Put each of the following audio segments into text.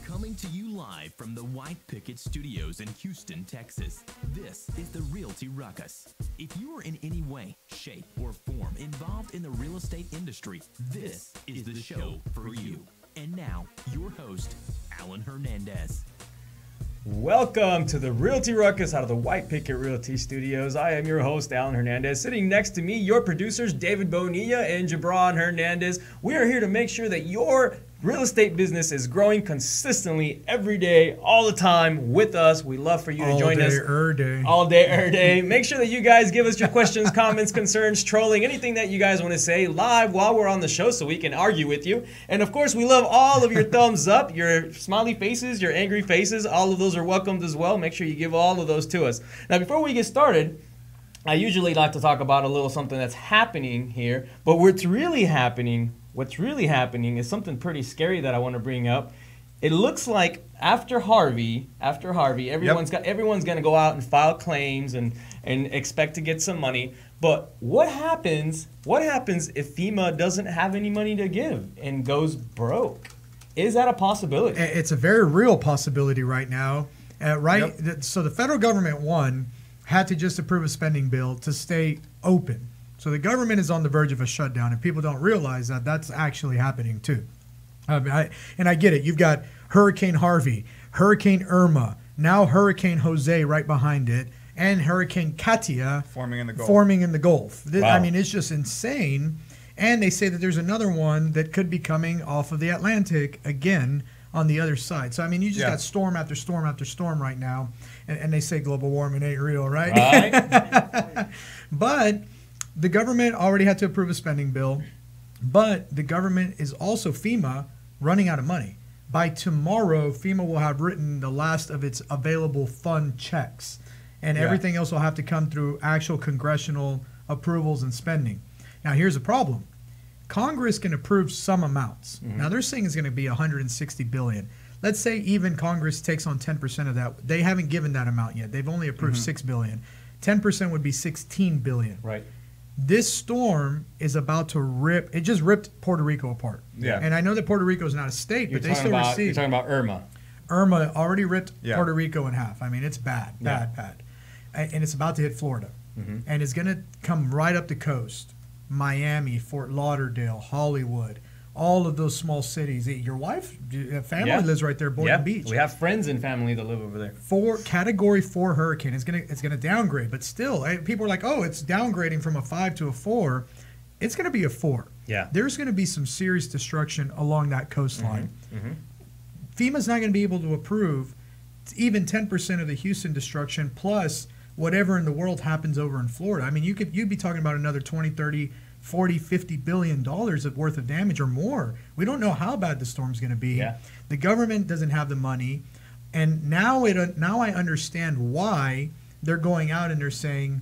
Coming to you live from the White Picket Studios in Houston, Texas, this is the Realty Ruckus. If you are in any way, shape, or form involved in the real estate industry, this is the show for you. And now, your host, Alan Hernandez. Welcome to the Realty Ruckus out of the White Picket Realty Studios. I am your host, Alan Hernandez. Sitting next to me, your producers, David Bonilla and Jabron Hernandez. We are here to make sure that your real estate business is growing consistently every day, all the time with us. We love for you to join us. All day, every day. Make sure that you guys give us your questions, comments, concerns, trolling, anything that you guys want to say live while we're on the show so we can argue with you. And of course, we love all of your thumbs up, your smiley faces, your angry faces. All of those are welcomed as well. Make sure you give all of those to us. Now, before we get started, I usually like to talk about a little something that's happening here, but what's really happening is something pretty scary that I want to bring up. It looks like after Harvey, everyone's going to go out and file claims and expect to get some money. But what happens if FEMA doesn't have any money to give and goes broke? Is that a possibility? It's a very real possibility right now. So the federal government, had to just approve a spending bill to stay open. So the government is on the verge of a shutdown, and people don't realize that that's actually happening too. I get it. You've got Hurricane Harvey, Hurricane Irma, now Hurricane Jose right behind it, and Hurricane Katia forming in the Gulf. Wow. I mean, it's just insane. And they say that there's another one that could be coming off of the Atlantic again on the other side. So, I mean, you just got storm after storm after storm right now. And they say global warming ain't real, right? But the government already had to approve a spending bill. But the government is also, FEMA, running out of money. By tomorrow, FEMA will have written the last of its available fund checks. And everything else will have to come through actual congressional approvals and spending. Now, here's the problem. Congress can approve some amounts. Mm-hmm. Now, they're saying it's going to be $160 billion. Let's say even Congress takes on 10% of that. They haven't given that amount yet. They've only approved $6 billion. 10% would be $16 billion. Right. This storm is about to rip. It just ripped Puerto Rico apart. Yeah. And I know that Puerto Rico is not a state, but they still receive. You're talking about Irma. Irma already ripped Puerto Rico in half. I mean, it's bad. And it's about to hit Florida. Mm-hmm. And it's going to come right up the coast. Miami, Fort Lauderdale, Hollywood, all of those small cities. Your wife, family lives right there, Boynton Beach. We have friends and family that live over there. Category 4 hurricane. It's gonna downgrade, but still, people are like, oh, it's downgrading from a 5 to a 4. It's gonna be a 4. Yeah. There's gonna be some serious destruction along that coastline. Mm-hmm. FEMA's not gonna be able to approve even 10% of the Houston destruction plus whatever in the world happens over in Florida. I mean, you'd be talking about another 20, 30, 40, 50 billion dollars worth of damage or more. We don't know how bad the storm's going to be. Yeah. The government doesn't have the money, and now I understand why they're going out and they're saying,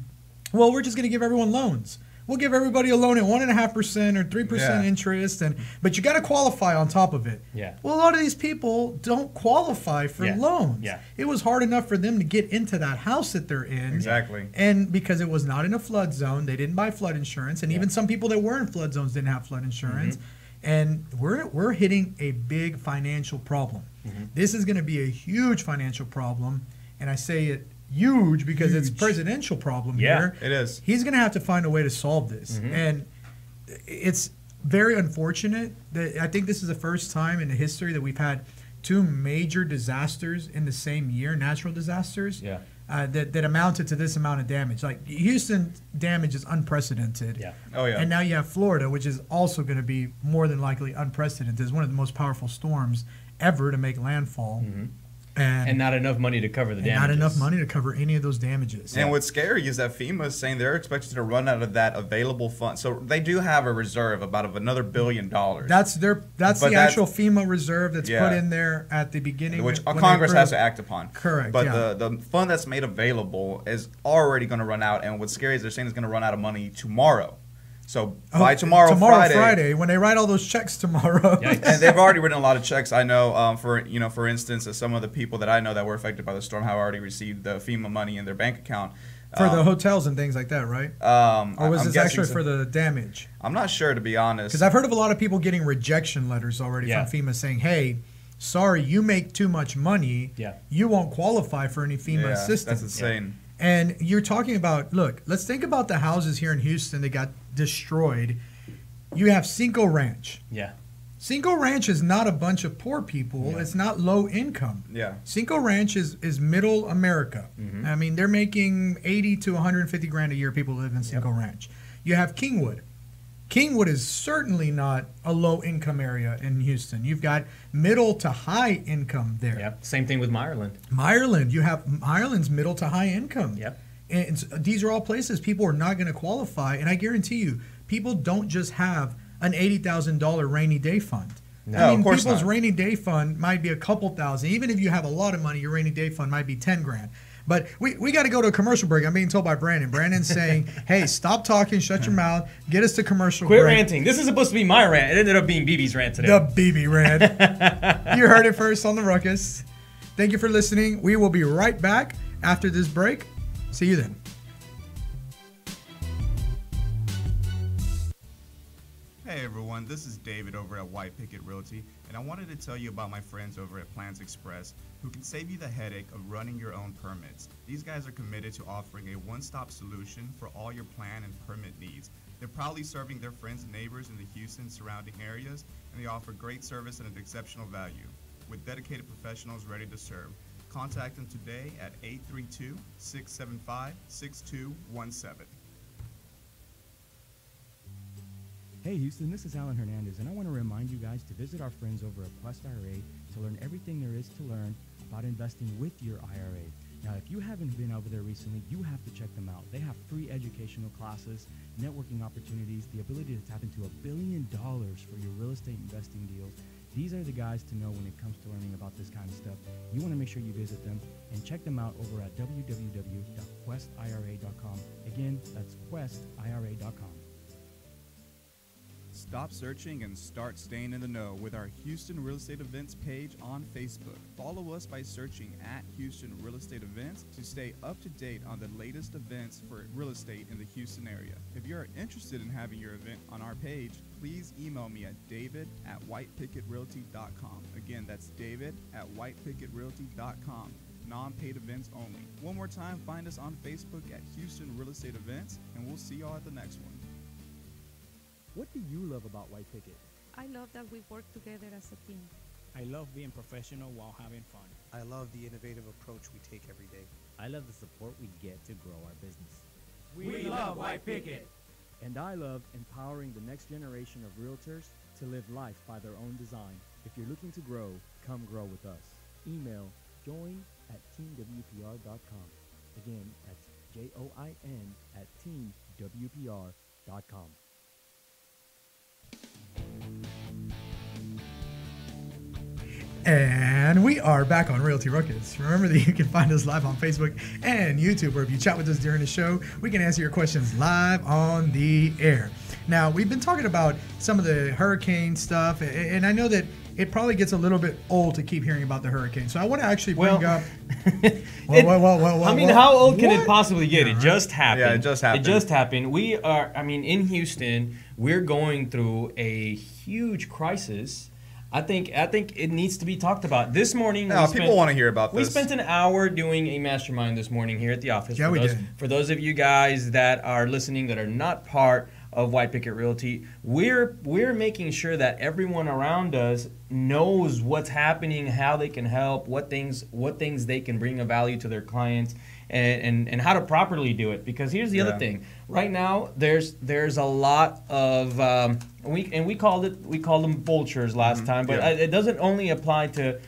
well, we're just going to give everyone loans. We'll give everybody a loan at 1.5% or 3% interest, but you got to qualify on top of it. Yeah. Well, a lot of these people don't qualify for loans. Yeah. It was hard enough for them to get into that house that they're in. Exactly. And because it was not in a flood zone, they didn't buy flood insurance, and even some people that were in flood zones didn't have flood insurance. Mm-hmm. And we're hitting a big financial problem. Mm-hmm. This is going to be a huge financial problem, and I say it huge because it's a presidential problem here. It is. He's going to have to find a way to solve this. Mm-hmm. And it's very unfortunate that I think this is the first time in the history that we've had 2 major disasters in the same year, natural disasters, that amounted to this amount of damage. Like Houston damage is unprecedented. Yeah. Oh, yeah. And now you have Florida, which is also going to be more than likely unprecedented. It's one of the most powerful storms ever to make landfall. Mm-hmm. And not enough money to cover the damages. Not enough money to cover any of those damages. And what's scary is that FEMA is saying they're expected to run out of that available fund. So they do have a reserve of another $1 billion. That's the actual FEMA reserve that's put in there at the beginning. Which Congress has to act upon. Correct. But the fund that's made available is already going to run out. And what's scary is they're saying it's going to run out of money tomorrow. So by tomorrow Friday, when they write all those checks tomorrow, and they've already written a lot of checks. I know, for instance, some of the people that I know that were affected by the storm have already received the FEMA money in their bank account. For the hotels and things like that, right? Or was this actually for the damage? I'm not sure, to be honest. Because I've heard of a lot of people getting rejection letters already from FEMA saying, hey, sorry, you make too much money. Yeah. You won't qualify for any FEMA assistance. That's insane. And you're talking about, look, let's think about the houses here in Houston that got destroyed. You have Cinco Ranch. Yeah. Cinco Ranch is not a bunch of poor people. Yeah. It's not low income. Yeah. Cinco Ranch is middle America. I mean, they're making 80 to 150 grand a year. People live in Cinco Ranch. You have Kingwood. Kingwood is certainly not a low income area in Houston. You've got middle to high income there. Yeah. Same thing with Meyerland. Meyerland's middle to high income. Yep. And these are all places people are not going to qualify. And I guarantee you, people don't just have an $80,000 rainy day fund. No, I mean, of course people's not. rainy day fund might be a couple thousand. Even if you have a lot of money, your rainy day fund might be 10 grand. But we got to go to a commercial break. I'm being told by Brandon. Brandon's saying, hey, stop talking, shut your mouth, get us to commercial break. Quit ranting. This is supposed to be my rant. It ended up being BB's rant today. The BB rant. You heard it first on the Ruckus. Thank you for listening. We will be right back after this break. See you then. Hey everyone, this is David over at White Picket Realty, and I wanted to tell you about my friends over at Plans Express who can save you the headache of running your own permits. These guys are committed to offering a one-stop solution for all your plan and permit needs. They're proudly serving their friends and neighbors in the Houston surrounding areas, and they offer great service and an exceptional value. With dedicated professionals ready to serve, contact them today at 832-675-6217. Hey Houston, this is Alan Hernandez, and I want to remind you guys to visit our friends over at Quest IRA to learn everything there is to learn about investing with your IRA. Now, if you haven't been over there recently, you have to check them out. They have free educational classes, networking opportunities, the ability to tap into $1 billion for your real estate investing deals. These are the guys to know when it comes to learning about this kind of stuff. You want to make sure you visit them and check them out over at www.questira.com. Again, that's questira.com. Stop searching and start staying in the know with our Houston Real Estate Events page on Facebook. Follow us by searching at Houston Real Estate Events to stay up to date on the latest events for real estate in the Houston area. If you're interested in having your event on our page, please email me at david@whitepickettrealty.com. Again, that's david@whitepickettrealty.com. Non-paid events only. One more time, find us on Facebook at Houston Real Estate Events, and we'll see y'all at the next one. What do you love about White Picket? I love that we work together as a team. I love being professional while having fun. I love the innovative approach we take every day. I love the support we get to grow our business. We love White Picket. And I love empowering the next generation of realtors to live life by their own design. If you're looking to grow, come grow with us. Email join@teamwpr.com. Again, that's join@teamwpr.com. And we are back on Realty Ruckus. Remember that you can find us live on Facebook and YouTube, where if you chat with us during the show, we can answer your questions live on the air. Now, we've been talking about some of the hurricane stuff, and I know that it probably gets a little bit old to keep hearing about the hurricane. So I want to actually bring up... I mean, how old can it possibly get? It just happened. Yeah, it just happened. It just happened. We are, I mean, in Houston, we're going through a huge crisis. I think it needs to be talked about. This morning, people want to hear about this. We spent an hour doing a mastermind this morning here at the office. Yeah, we did. For those of you guys that are listening that are not part of White Picket Realty, we're making sure that everyone around us knows what's happening, how they can help, what things they can bring of value to their clients, and how to properly do it. Because here's the other thing. Right now, there's a lot of we called them vultures last time, but it doesn't only apply to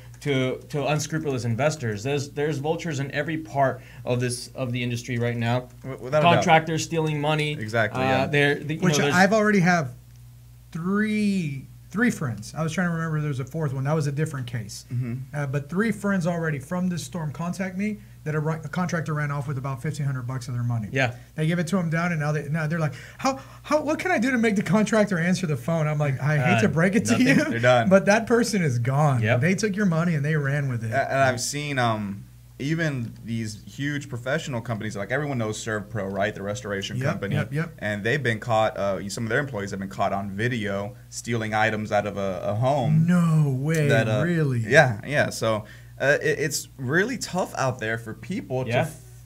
unscrupulous investors. There's vultures in every part of the industry right now. Contractors stealing money. Exactly. Which I've already have three friends. I was trying to remember there was a fourth one. That was a different case. But 3 friends already from this storm contact me that a contractor ran off with about $1,500 of their money. Yeah. They give it to them down, and now they're like, what can I do to make the contractor answer the phone? I'm like, I hate to break it to you. They're done. But that person is gone. Yep. They took your money and they ran with it. And I've seen even these huge professional companies, like everyone knows ServPro, right? The restoration company. Yep. And they've been caught, some of their employees have been caught on video stealing items out of a home. No way, really? Yeah. So it's really tough out there for people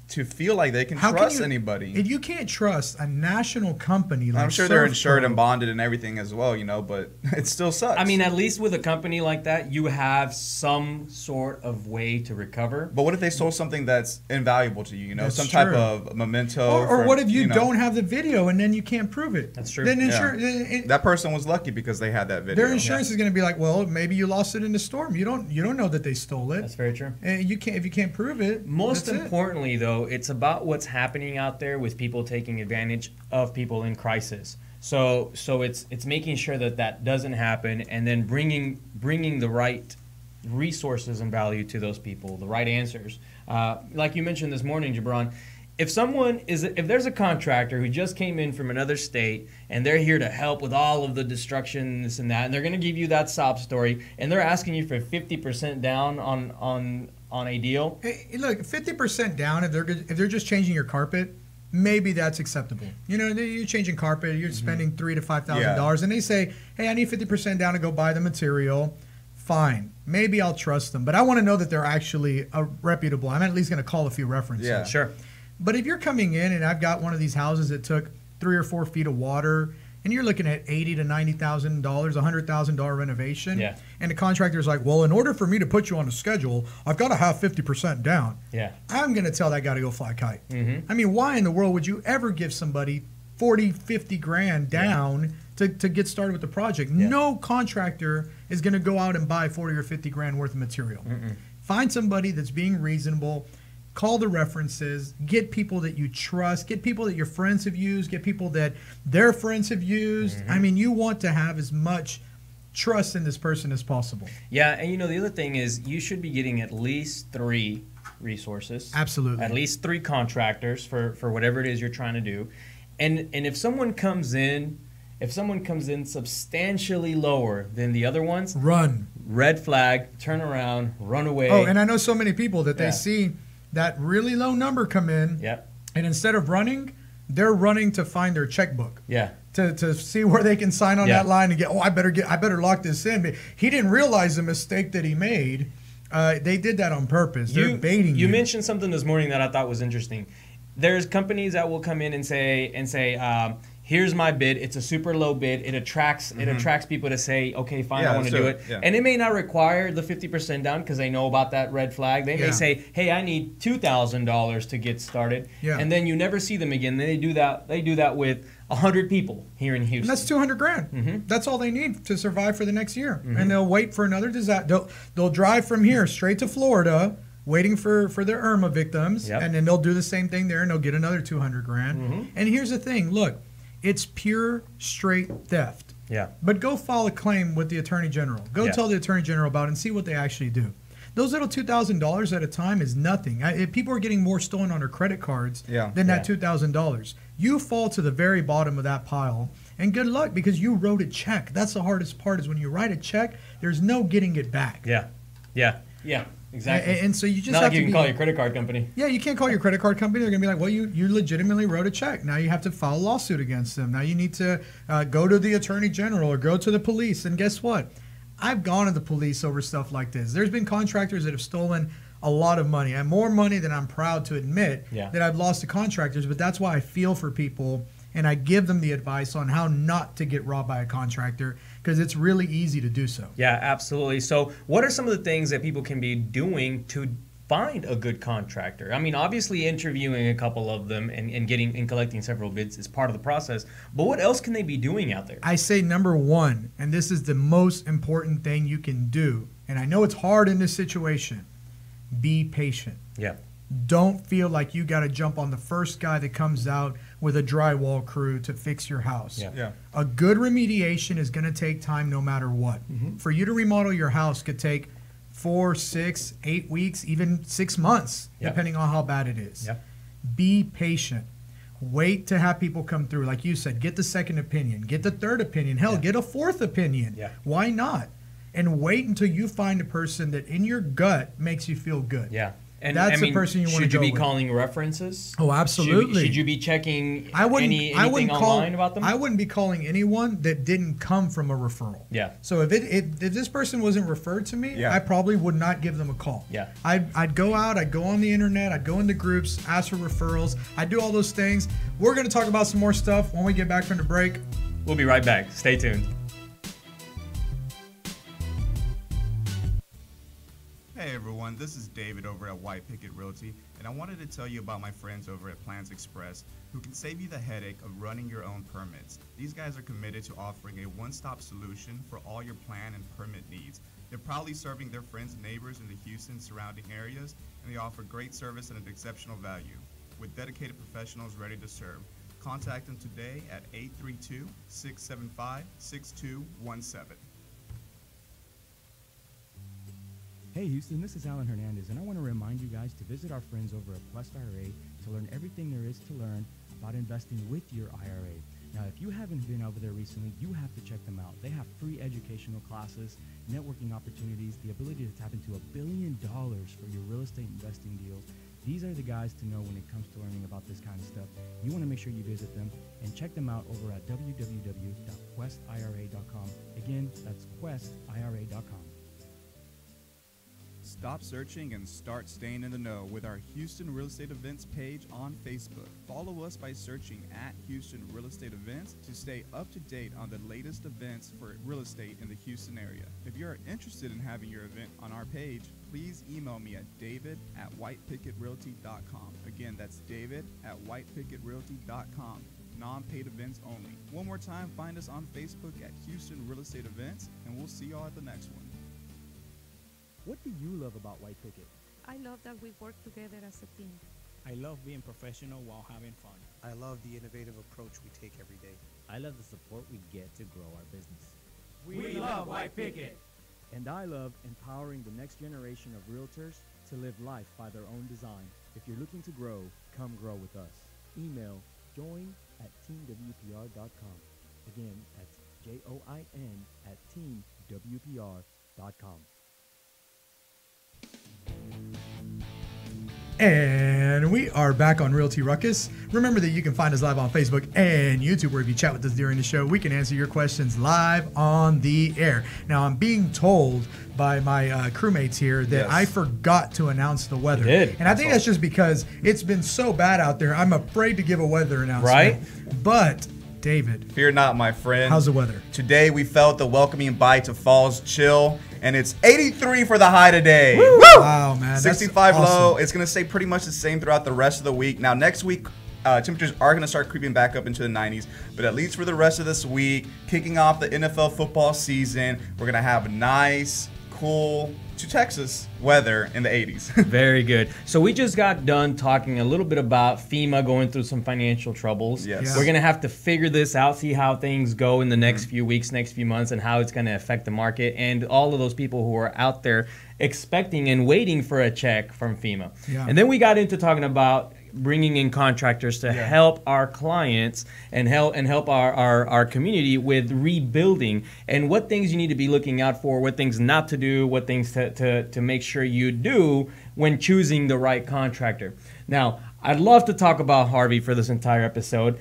to feel like they can trust anybody. And you can't trust a national company like I'm sure they're insured and bonded and everything as well, but it still sucks. I mean, at least with a company like that, you have some sort of way to recover. But what if they sold something that's invaluable to you, That's some true. type of memento? Or what if you don't have the video and then you can't prove it? That's true. Then that person was lucky because they had that video. Their insurance is going to be like, well, maybe you lost it in the storm. You don't know that they stole it. That's very true. And if you can't prove it. Most importantly, though, it's about what's happening out there with people taking advantage of people in crisis. So it's making sure that doesn't happen, and then bringing the right resources and value to those people, the right answers. Like you mentioned this morning, Jabron, if there's a contractor who just came in from another state and they're here to help with all of the destruction, this and that, and they're going to give you that sob story, and they're asking you for 50% down on a deal. Hey, look, 50% down if they're just changing your carpet, maybe that's acceptable. You're changing carpet, you're spending $3,000 to $5,000, and they say, hey, I need 50% down to go buy the material. Fine, maybe I'll trust them, but I want to know that they're actually reputable. I'm at least going to call a few references. Yeah, sure. But if you're coming in and I've got one of these houses that took 3 or 4 feet of water, and you're looking at $80,000 to $90,000, $100,000 renovation, and the contractor's like, well, in order for me to put you on a schedule, I've got to have 50% down. Yeah, I'm going to tell that guy to go fly a kite. Mm-hmm. I mean, why in the world would you ever give somebody 40, 50 grand down to get started with the project? Yeah. No contractor is going to go out and buy 40 or 50 grand worth of material. Mm-mm. Find somebody that's being reasonable. Call the references, get people that you trust, get people that your friends have used, get people that their friends have used. Mm-hmm. I mean, you want to have as much trust in this person as possible. Yeah, and the other thing is you should be getting at least 3 resources. Absolutely. At least 3 contractors for whatever it is you're trying to do. And if someone comes in substantially lower than the other ones, run. Red flag, turn around, run away. Oh, and I know so many people that they see that really low number come in, and instead of running, they're running to find their checkbook. Yeah. To see where they can sign on that line and get, I better lock this in. But he didn't realize the mistake that he made. They did that on purpose. They're baiting you. You mentioned something this morning that I thought was interesting. There's companies that will come in and say, here's my bid. It's a super low bid. It attracts people to say, okay, fine, I want to do it. Yeah. And it may not require the 50% down because they know about that red flag. They may say, hey, I need $2,000 to get started. Yeah. And then you never see them again. They do that with 100 people here in Houston. And that's 200 grand. Mm-hmm. That's all they need to survive for the next year. Mm-hmm. And they'll wait for another disaster. They'll drive from here straight to Florida, waiting for their Irma victims, and then they'll do the same thing there, and they'll get another 200 grand. Mm-hmm. And here's the thing. Look, it's pure, straight theft. Yeah. But go file a claim with the Attorney General. Go tell the Attorney General about it and see what they actually do. Those little $2,000 at a time is nothing. If people are getting more stolen on their credit cards than that $2,000. You fall to the very bottom of that pile, and good luck because you wrote a check. That's the hardest part is when you write a check, there's no getting it back. Yeah. Exactly. And so you just not have like you can call your credit card company. Yeah, you can't call your credit card company. They're going to be like, well, you legitimately wrote a check. Now you have to file a lawsuit against them. Now you need to go to the Attorney General or go to the police. And guess what? I've gone to the police over stuff like this. There's been contractors that have stolen a lot of money, and more money than I'm proud to admit that I've lost to contractors. But that's why I feel for people, and I give them the advice on how not to get robbed by a contractor, because it's really easy to do so. Yeah, absolutely. So what are some of the things that people can be doing to find a good contractor? I mean, obviously interviewing a couple of them and collecting several bids is part of the process, but what else can they be doing out there? I say number one, and this is the most important thing you can do, and I know it's hard in this situation, be patient. Yeah. Don't feel like you got to jump on the first guy that comes out with a drywall crew to fix your house. Yeah. A good remediation is going to take time no matter what. Mm-hmm. For you to remodel your house could take 4, 6, 8 weeks, even 6 months, depending on how bad it is. Be patient. Wait to have people come through. Like you said, get the second opinion, get the third opinion. Hell, get a fourth opinion. Why not? And wait until you find a person that in your gut makes you feel good. Yeah. And that's the person you want to go with. Should you be calling references? Oh, absolutely. Should you be checking anything online about them? I wouldn't be calling anyone that didn't come from a referral. Yeah. So if this person wasn't referred to me, I probably would not give them a call. Yeah. I'd go out, I'd go on the internet, I'd go into groups, ask for referrals. I'd do all those things. We're going to talk about some more stuff when we get back from the break. We'll be right back. Stay tuned. Hey everyone, this is David over at White Picket Realty, and I wanted to tell you about my friends over at Plans Express who can save you the headache of running your own permits. These guys are committed to offering a one-stop solution for all your plan and permit needs. They're proudly serving their friends and neighbors in the Houston surrounding areas, and they offer great service and an exceptional value. With dedicated professionals ready to serve, contact them today at 832-675-6217. Hey Houston, this is Alan Hernandez, and I want to remind you guys to visit our friends over at Quest IRA to learn everything there is to learn about investing with your IRA. Now, if you haven't been over there recently, you have to check them out. They have free educational classes, networking opportunities, the ability to tap into $1 billion for your real estate investing deals. These are the guys to know when it comes to learning about this kind of stuff. You want to make sure you visit them and check them out over at www.questira.com. Again, that's questira.com. Stop searching and start staying in the know with our Houston Real Estate Events page on Facebook. Follow us by searching at Houston Real Estate Events to stay up to date on the latest events for real estate in the Houston area. If you are interested in having your event on our page, please email me at david@whitepickettrealty.com. Again, that's david@whitepickettrealty.com. Non-paid events only. One more time, find us on Facebook at Houston Real Estate Events, and we'll see y'all at the next one. What do you love about White Picket? I love that we work together as a team. I love being professional while having fun. I love the innovative approach we take every day. I love the support we get to grow our business. We love White Picket. And I love empowering the next generation of realtors to live life by their own design. If you're looking to grow, come grow with us. Email join@teamwpr.com. Again, that's join@teamwpr.com. And we are back on Realty Ruckus. Remember that you can find us live on Facebook and YouTube, where if you chat with us during the show, we can answer your questions live on the air. Now, I'm being told by my crewmates here that I forgot to announce the weather. You did. And I think that's just because it's been so bad out there. I'm afraid to give a weather announcement. Right? But, David. Fear not, my friend. How's the weather? Today, we felt the welcoming bite to fall's chill, and it's 83 for the high today. Woo! Wow, man. 65 that's awesome. low. It's going to stay pretty much the same throughout the rest of the week. Now, next week, temperatures are going to start creeping back up into the 90s, but at least for the rest of this week, kicking off the NFL football season, we're going to have nice, cool, to Texas weather in the 80s. Very good. So we just got done talking a little bit about FEMA going through some financial troubles. Yes. Yeah. We're going to have to figure this out, see how things go in the next few weeks, next few months, and how it's going to affect the market and all of those people who are out there expecting and waiting for a check from FEMA. Yeah. And then we got into talking about bringing in contractors to help our clients and help our community with rebuilding, and what things you need to be looking out for, what things not to do, what things to make sure you do when choosing the right contractor. Now, I'd love to talk about Harvey for this entire episode,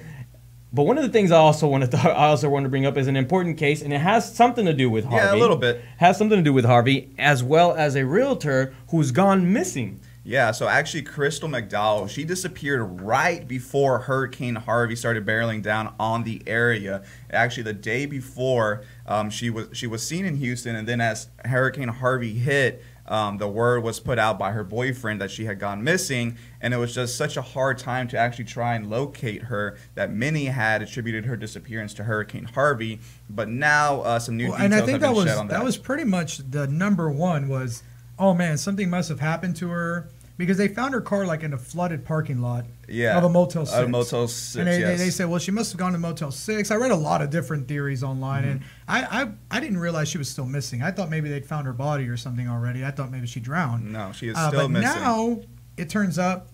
but one of the things I also want to bring up is an important case, and it has something to do with Harvey. Yeah, a little bit. Has something to do with Harvey, as well as a realtor who's gone missing. Yeah, so actually Crystal McDowell, she disappeared right before Hurricane Harvey started barreling down on the area. Actually, the day before, she was seen in Houston, and then as Hurricane Harvey hit, the word was put out by her boyfriend that she had gone missing, and it was just such a hard time to actually try and locate her that many had attributed her disappearance to Hurricane Harvey. But now some new details and I think have been that shed on that. That was pretty much the number one was, oh man, something must have happened to her, because they found her car like in a flooded parking lot of a Motel 6. A Motel 6, and they said, well, she must have gone to Motel 6. I read a lot of different theories online, and I didn't realize she was still missing. I thought maybe they'd found her body or something already. I thought maybe she drowned. No, she is still but missing. Now it turns out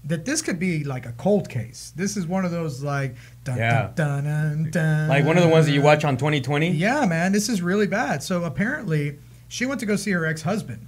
that this could be like a cold case. This is one of those like dun, dun, dun, dun, dun, Like one of the ones that you watch on 2020? Yeah, man, this is really bad. So apparently she went to go see her ex-husband.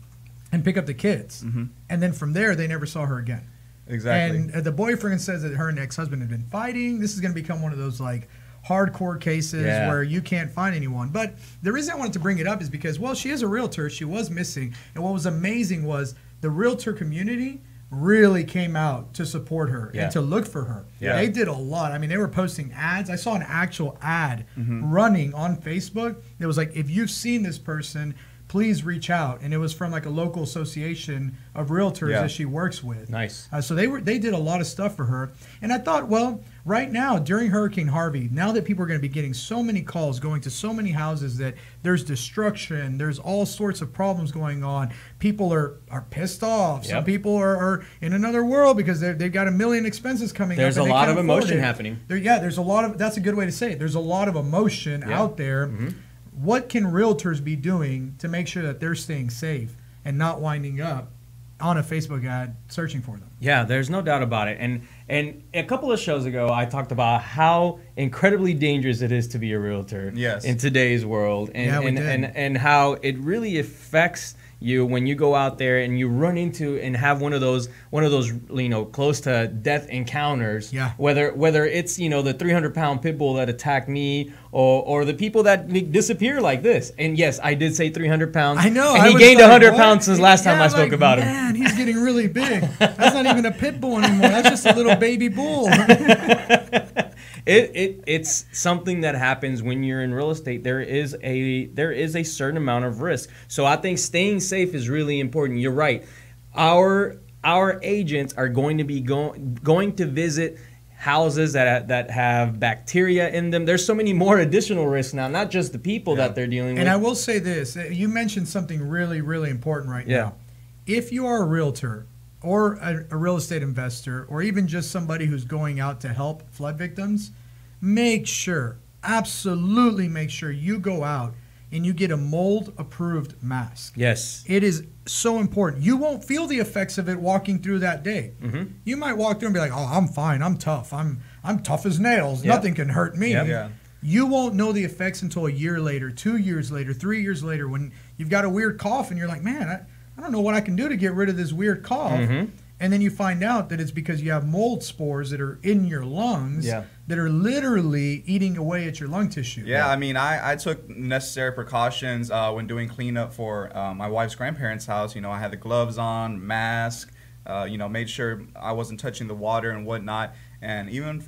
and pick up the kids. And then from there, they never saw her again. Exactly. And the boyfriend says that her and ex-husband had been fighting. This is going to become one of those like hardcore cases where you can't find anyone. But the reason I wanted to bring it up is because, well, she is a realtor. She was missing. And what was amazing was the realtor community really came out to support her and to look for her. They did a lot. I mean, they were posting ads. I saw an actual ad running on Facebook that was like, if you've seen this person, please reach out. And it was from like a local association of realtors that she works with. Nice. So they did a lot of stuff for her. And I thought, well, right now during Hurricane Harvey, now that people are going to be getting so many calls, going to so many houses that there's destruction, there's all sorts of problems going on. People are pissed off. Some people are in another world because they've got a million expenses coming up. There's a lot of emotion happening. There's a lot of, that's a good way to say it. There's a lot of emotion out there. What can realtors be doing to make sure that they're staying safe and not winding up on a Facebook ad searching for them? Yeah, there's no doubt about it. And a couple of shows ago, I talked about how incredibly dangerous it is to be a realtor in today's world, and how it really affects you when you go out there and you run into and have one of those close to death encounters. Whether it's the 300-pound pit bull that attacked me or the people that disappear like this. And yes, I did say 300 pounds. I know. And he gained 100 pounds since last time I spoke about him. Man, he's getting really big. That's not even a pit bull anymore. That's just a little baby bull. It's something that happens when you're in real estate. There is a certain amount of risk. So I think staying safe is really important. You're right. Our agents are going to be going to visit houses that have bacteria in them. There's so many more additional risks now, not just the people that they're dealing with. And I will say this. You mentioned something really, really important right now. If you are a realtor or a real estate investor, or even just somebody who's going out to help flood victims, absolutely make sure you go out and you get a mold-approved mask. Yes. It is so important. You won't feel the effects of it walking through that day. You might walk through and be like, oh, I'm fine, I'm tough. I'm tough as nails. Nothing can hurt me. You won't know the effects until a year later, 2 years later, 3 years later, when you've got a weird cough and you're like, man, I don't know what I can do to get rid of this weird cough. And then you find out that it's because you have mold spores that are in your lungs that are literally eating away at your lung tissue. I mean, I took necessary precautions when doing cleanup for my wife's grandparents' house. I had the gloves on, mask, made sure I wasn't touching the water and whatnot. And even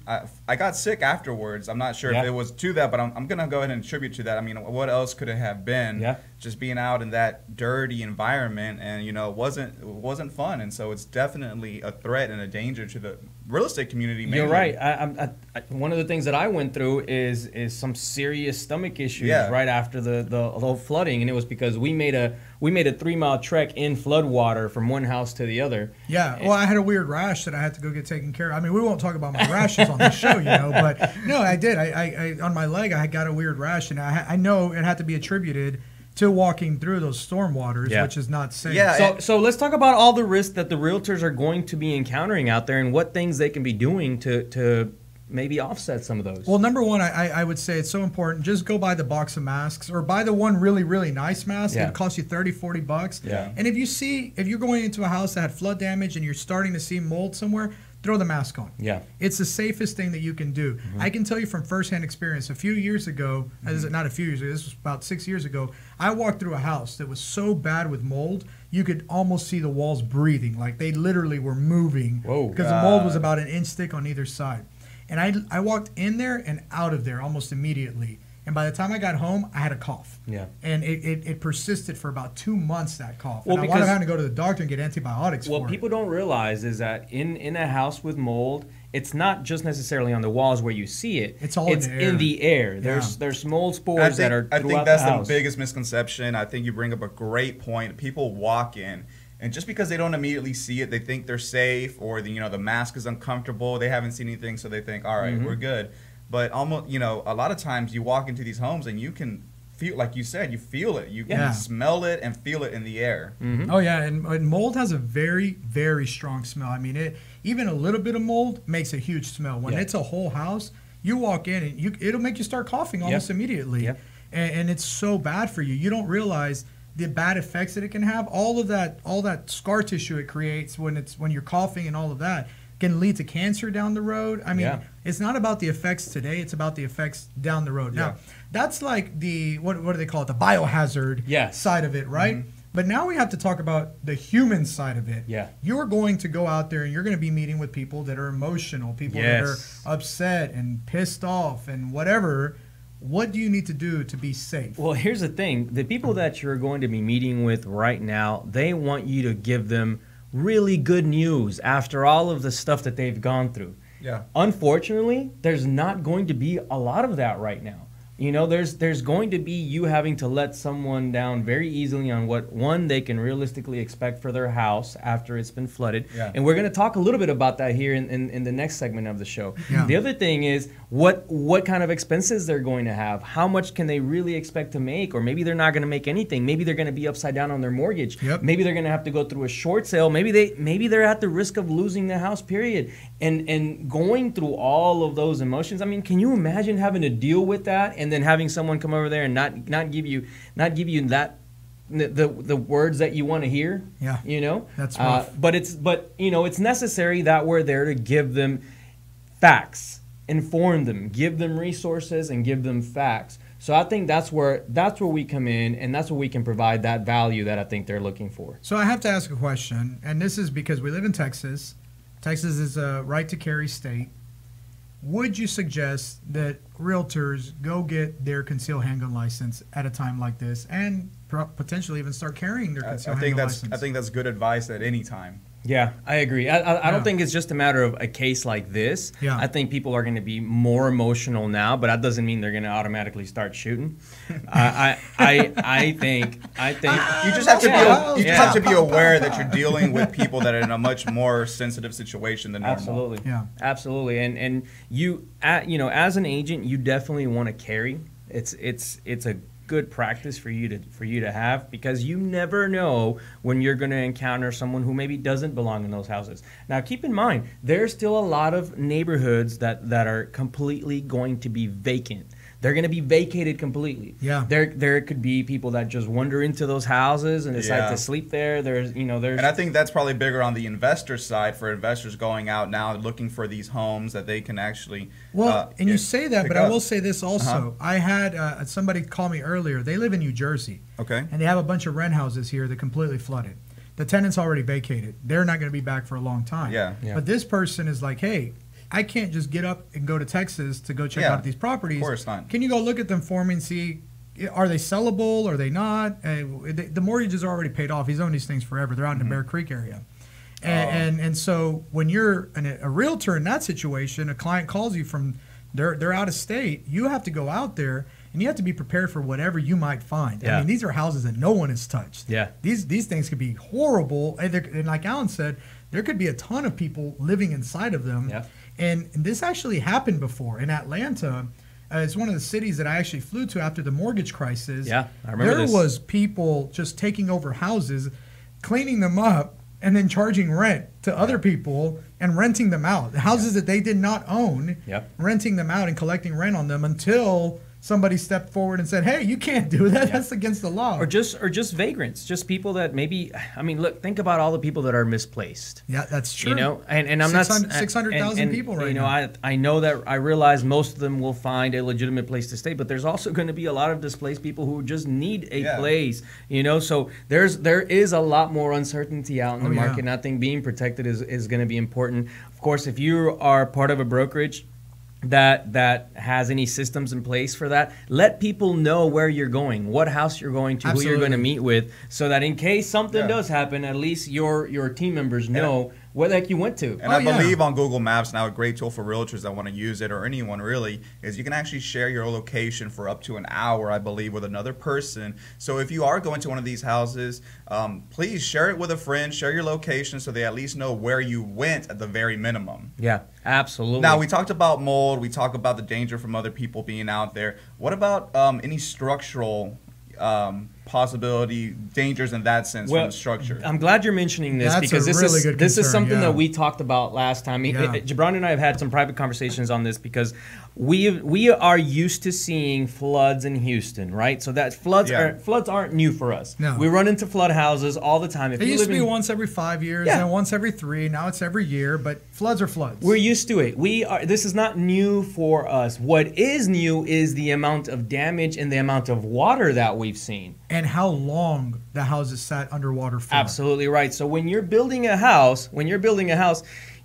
I got sick afterwards. I'm not sure if it was to that, but I'm going to go ahead and attribute to that. I mean, what else could it have been? Just being out in that dirty environment, and it wasn't fun. And so it's definitely a threat and a danger to the real estate community. Mainly. You're right. One of the things that I went through is some serious stomach issues right after the flooding, and it was because we made a 3-mile trek in flood water from one house to the other. Well, I had a weird rash that I had to go get taken care of. I mean, we won't talk about my rashes on this show, but no, I did. I on my leg, I got a weird rash, and I know it had to be attributed to walking through those storm waters, which is not safe. So let's talk about all the risks that the realtors are going to be encountering out there, and what things they can be doing to maybe offset some of those. Well, number one, I would say it's so important. Just go buy the box of masks, or buy the one really, really nice mask. It'll cost you $30-$40. And if you're going into a house that had flood damage and you're starting to see mold somewhere, throw the mask on. It's the safest thing that you can do. I can tell you from firsthand experience, a few years ago, not a few years ago, this was about 6 years ago, I walked through a house that was so bad with mold, you could almost see the walls breathing. Like they literally were moving because the mold was about an inch thick on either side. And I walked in there and out of there almost immediately. And by the time I got home, I had a cough. And it persisted for about 2 months, that cough. And I wound up having to go to the doctor and get antibiotics for it. What people don't realize is that in a house with mold, it's not just necessarily on the walls where you see it. It's all in the air. There's mold spores that are throughout the house. I think that's the biggest misconception. I think you bring up a great point. People walk in, and just because they don't immediately see it, they think they're safe, or the mask is uncomfortable. They haven't seen anything, so they think, all right, we're good. But almost, a lot of times you walk into these homes and you can feel, like you said, you feel it. You can smell it and feel it in the air. Oh yeah, and mold has a very, very strong smell. I mean, even a little bit of mold makes a huge smell. When it's a whole house, you walk in and it'll make you start coughing almost immediately. And it's so bad for you. You don't realize the bad effects that it can have, all that scar tissue it creates when you're coughing and all of that can lead to cancer down the road. I mean, it's not about the effects today, it's about the effects down the road. Now, that's like the what do they call it? The biohazard side of it, right? Mm-hmm. But now we have to talk about the human side of it. Yeah. You're going to go out there and you're going to be meeting with people that are emotional, people that are upset and pissed off and whatever. What do you need to do to be safe? Well, here's the thing. The people that you're going to be meeting with right now, they want you to give them really good news after all of the stuff that they've gone through. Yeah. Unfortunately, there's not going to be a lot of that right now. You know, there's going to be you having to let someone down very easily on what, one, they can realistically expect for their house after it's been flooded. Yeah. And we're going to talk a little bit about that here in the next segment of the show. Yeah. The other thing is what kind of expenses they're going to have. How much can they really expect to make? Or maybe they're not going to make anything. Maybe they're going to be upside down on their mortgage. Yep. Maybe they're going to have to go through a short sale. Maybe they're at the risk of losing the house, period. And going through all of those emotions. I mean, can you imagine having to deal with that and then having someone come over there and not give you that the words that you want to hear? Yeah, you know, that's rough. But you know, it's necessary that we're there to give them facts, inform them, give them resources, and give them facts. So I think that's where we come in, and that's where we can provide that value that I think they're looking for. So I have to ask a question, and this is because we live in Texas. Texas is a right to carry state. Would you suggest that realtors go get their concealed handgun license at a time like this and potentially even start carrying their concealed handgun license? I think that's good advice at any time. Yeah, I agree. I don't think it's just a matter of a case like this. Yeah. I think people are going to be more emotional now, but that doesn't mean they're going to automatically start shooting. I think you just have to be aware that you're dealing with people that are in a much more sensitive situation than normal. Absolutely. Yeah. Absolutely. And you as an agent, you definitely want to carry. It's a good practice for you to have, because you never know when you're going to encounter someone who maybe doesn't belong in those houses. Now, keep in mind, there's still a lot of neighborhoods that are completely going to be vacant. They're going to be vacated completely. Yeah. There could be people that just wander into those houses and decide to sleep there. And I think that's probably bigger on the investor side, for investors going out now looking for these homes that they can actually. Well, and you say that, but I will say this also. I had somebody call me earlier. They live in New Jersey. Okay. And they have a bunch of rent houses here that completely flooded. The tenant's already vacated. They're not going to be back for a long time. Yeah. But this person is like, hey, I can't just get up and go to Texas to go check out these properties. Of course not. Can you go look at them for me and see, are they sellable? Are they not? The mortgages are already paid off. He's owned these things forever. They're out in the Bear Creek area. And so when you're a realtor in that situation, a client calls you from, they're out of state, you have to go out there and you have to be prepared for whatever you might find. Yeah. I mean, these are houses that no one has touched. Yeah. These things could be horrible. And like Alan said, there could be a ton of people living inside of them. Yeah. And this actually happened before in Atlanta. It's one of the cities that I actually flew to after the mortgage crisis. Yeah, I remember this. There was people just taking over houses, cleaning them up, and then charging rent to other people and renting them out. The houses that they did not own, renting them out and collecting rent on them until somebody stepped forward and said, hey, you can't do that. That's against the law. Or just vagrants, just people that maybe, I mean, look, think about all the people that are misplaced. Yeah, that's true. You know, and I'm not 600,000 people right now. I know that, I realize most of them will find a legitimate place to stay, but there's also going to be a lot of displaced people who just need a place, you know, so there is a lot more uncertainty out in the market, and I think being protected is going to be important. Of course, if you are part of a brokerage that has any systems in place for that, let people know where you're going, what house you're going to, who you're going to meet with, so that in case something does happen, at least your team members know where the heck you went to. And I believe on Google Maps now, a great tool for realtors that want to use it, or anyone really, is you can actually share your location for up to an hour, I believe, with another person. So if you are going to one of these houses, please share it with a friend, share your location so they at least know where you went at the very minimum. Yeah, absolutely. Now, we talked about mold, we talked about the danger from other people being out there. What about any structural possibility, dangers in that sense from the structure? I'm glad you're mentioning this. That's because this is something that we talked about last time. Gibran and I have had some private conversations on this, because we are used to seeing floods in Houston, right? So that floods aren't new for us. No. We run into flood houses all the time. It used to be once every 5 years, and once every 3. Now it's every year, but floods are floods. We're used to it. This is not new for us. What is new is the amount of damage and the amount of water that we've seen. And how long the houses sat underwater for. Absolutely right. So when you're building a house,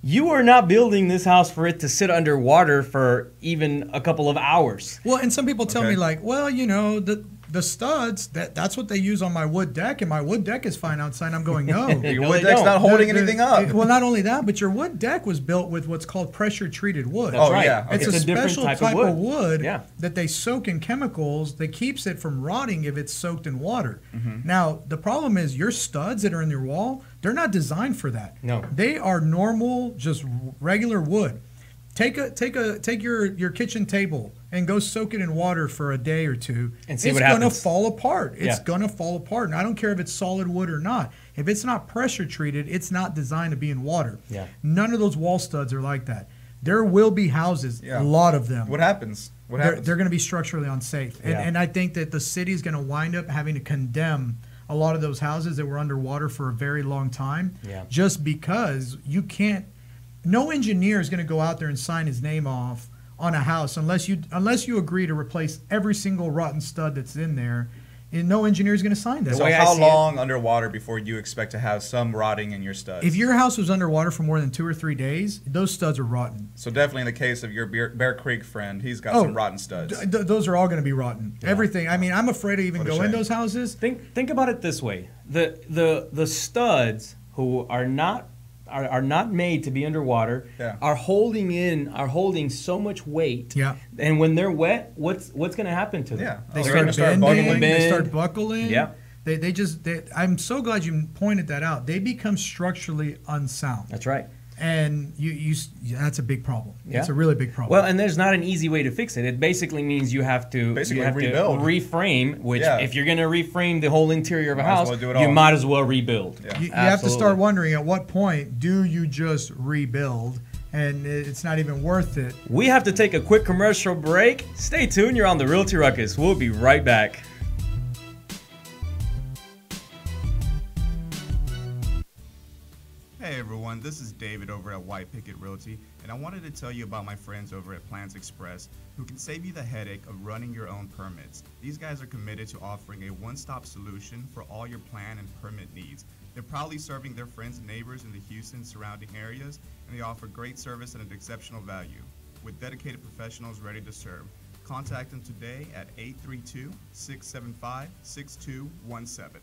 you are not building this house for it to sit underwater for even a couple of hours. Well, and some people tell me like, well, you know, the studs, that's what they use on my wood deck, and my wood deck is fine outside. I'm going, no. Your wood deck's not holding anything up. Well, not only that, but your wood deck was built with what's called pressure-treated wood. That's right. Yeah. It's a special type of wood that they soak in chemicals that keeps it from rotting if it's soaked in water. Now, the problem is your studs that are in your wall, they're not designed for that. No. They are normal, just regular wood. Take your kitchen table and go soak it in water for a day or two. And see what happens. It's gonna fall apart. It's gonna fall apart. And I don't care if it's solid wood or not. If it's not pressure treated, it's not designed to be in water. Yeah. None of those wall studs are like that. There will be houses, a lot of them. What happens? They're going to be structurally unsafe. And I think that the city is going to wind up having to condemn a lot of those houses that were underwater for a very long time, just because you can't. No engineer is going to go out there and sign his name off on a house unless you agree to replace every single rotten stud that's in there. And no engineer is going to sign that. So how long underwater before you expect to have some rotting in your studs? If your house was underwater for more than 2 or 3 days, those studs are rotten. So definitely in the case of your Bear Creek friend, he's got some rotten studs. Those are all going to be rotten. Yeah. Everything. I mean, I'm afraid to even go in those houses. Think about it this way: the studs who are not made to be underwater are holding so much weight. Yeah. And when they're wet, what's going to happen to them? Yeah. They start bending. They start buckling. Yeah. I'm so glad you pointed that out. They become structurally unsound. That's right. And that's a big problem. Yeah. It's a really big problem. Well, and there's not an easy way to fix it. It basically means you have to rebuild. Reframe, which if you're going to reframe the whole interior of a house, you might as well rebuild. Yeah. You have to start wondering at what point do you just rebuild, and it's not even worth it. We have to take a quick commercial break. Stay tuned. You're on the Realty Ruckus. We'll be right back. Hey everyone, this is David over at White Picket Realty, and I wanted to tell you about my friends over at Plans Express who can save you the headache of running your own permits. These guys are committed to offering a one-stop solution for all your plan and permit needs. They're proudly serving their friends and neighbors in the Houston surrounding areas, and they offer great service at an exceptional value. With dedicated professionals ready to serve, contact them today at 832-675-6217.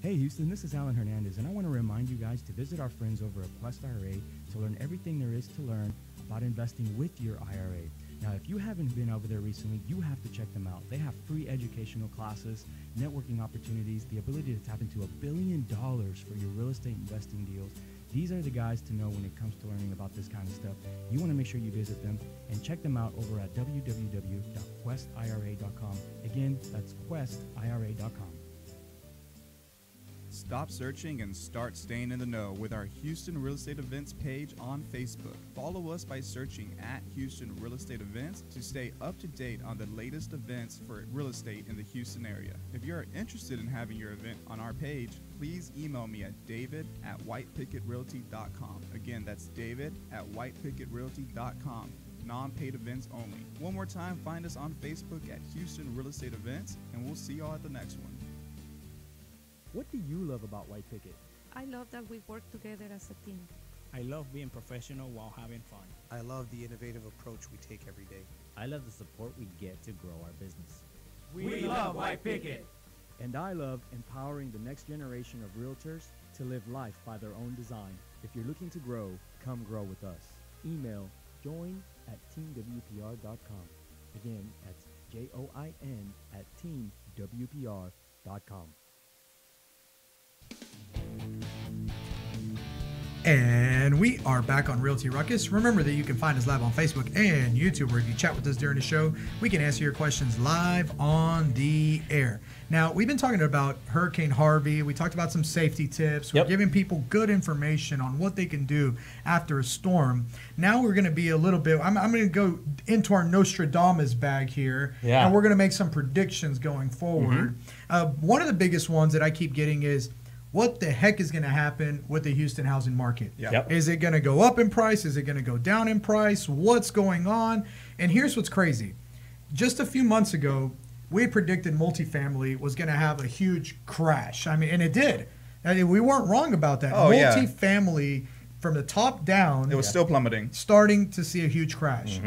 Hey Houston, this is Alan Hernandez, and I want to remind you guys to visit our friends over at Quest IRA to learn everything there is to learn about investing with your IRA. Now, if you haven't been over there recently, you have to check them out. They have free educational classes, networking opportunities, the ability to tap into $1 billion for your real estate investing deals. These are the guys to know when it comes to learning about this kind of stuff. You want to make sure you visit them and check them out over at www.questira.com. Again, that's questira.com. Stop searching and start staying in the know with our Houston Real Estate Events page on Facebook. Follow us by searching at Houston Real Estate Events to stay up to date on the latest events for real estate in the Houston area. If you're interested in having your event on our page, please email me at david@whitepicketrealty.com. Again, that's david@whitepicketrealty.com. Non-paid events only. One more time, find us on Facebook at Houston Real Estate Events, and we'll see y'all at the next one. What do you love about White Picket? I love that we work together as a team. I love being professional while having fun. I love the innovative approach we take every day. I love the support we get to grow our business. We love White Picket. And I love empowering the next generation of realtors to live life by their own design. If you're looking to grow, come grow with us. Email join@teamwpr.com. Again, that's join@teamwpr.com. And we are back on Realty Ruckus. Remember that you can find us live on Facebook and YouTube, where if you chat with us during the show, we can answer your questions live on the air. Now, we've been talking about Hurricane Harvey. We talked about some safety tips. We're giving people good information on what they can do after a storm. Now we're going to be a little bit, I'm going to go into our Nostradamus bag here, and we're going to make some predictions going forward. One of the biggest ones that I keep getting is, what the heck is going to happen with the Houston housing market? Is it going to go up in price? Is it going to go down in price? What's going on? And here's what's crazy. Just a few months ago, we predicted multifamily was going to have a huge crash. I mean, and it did. I mean, we weren't wrong about that. Multifamily, from the top down, it was still plummeting, starting to see a huge crash.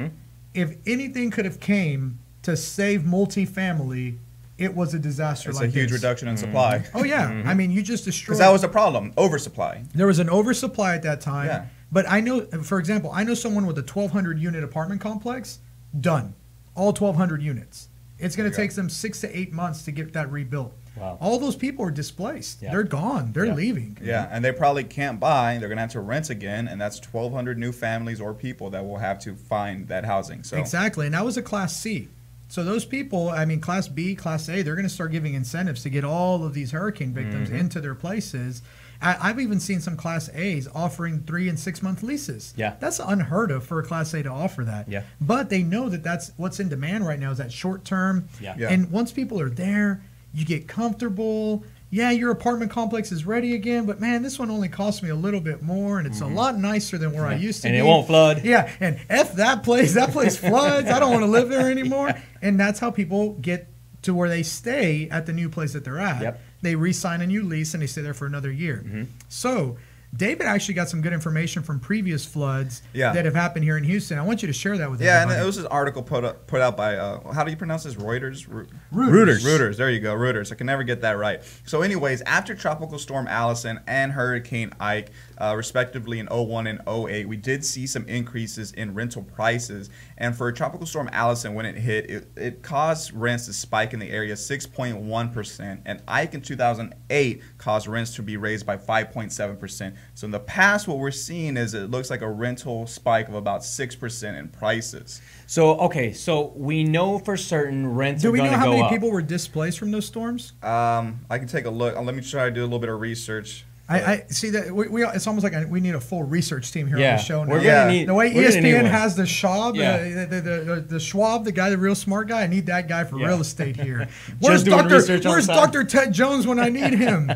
If anything could have came to save multifamily, it was a disaster. It's a huge reduction in supply. Oh yeah, I mean, you just destroyed. Because that was the problem, oversupply. There was an oversupply at that time. Yeah. But I know, for example, I know someone with a 1,200 unit apartment complex, done, all 1,200 units. It's going to take them 6 to 8 months to get that rebuilt. Wow. All those people are displaced. They're gone. They're leaving. Yeah, and they probably can't buy. They're going to have to rent again, and that's 1,200 new families or people that will have to find that housing. So exactly, and that was a Class C. So those people, I mean, Class B, Class A, they're going to start giving incentives to get all of these hurricane victims into their places. I've even seen some Class A's offering 3 and 6 month leases. Yeah, that's unheard of for a Class A to offer that. Yeah, but they know that that's what's in demand right now, is that short term. Yeah. And once people are there, you get comfortable. Yeah, your apartment complex is ready again, but man, this one only costs me a little bit more, and it's a lot nicer than where I used to be. And it won't flood. Yeah, and F that place. That place floods. I don't want to live there anymore. And that's how people get to where they stay at the new place that they're at. They re-sign a new lease, and they stay there for another year. So David actually got some good information from previous floods that have happened here in Houston. I want you to share that with everybody. And it was an article put out by, how do you pronounce this, Reuters? Reuters. There you go, Reuters. I can never get that right. So anyways, after Tropical Storm Allison and Hurricane Ike, respectively in 01 and 08, we did see some increases in rental prices. And for Tropical Storm Allison, when it hit, it caused rents to spike in the area 6.1%. And Ike in 2008 caused rents to be raised by 5.7%. So in the past, what we're seeing is it looks like a rental spike of about 6% in prices. So, okay, so we know for certain rents are going to go up. Do we know how many people were displaced from those storms? I can take a look. Let me try to do a little bit of research. I see that it's almost like we need a full research team here on the show now. We're gonna need, the way ESPN has the Schwab, the Schwab, the guy, the real smart guy. I need that guy for real estate here. Where's Dr. Ted Jones when I need him?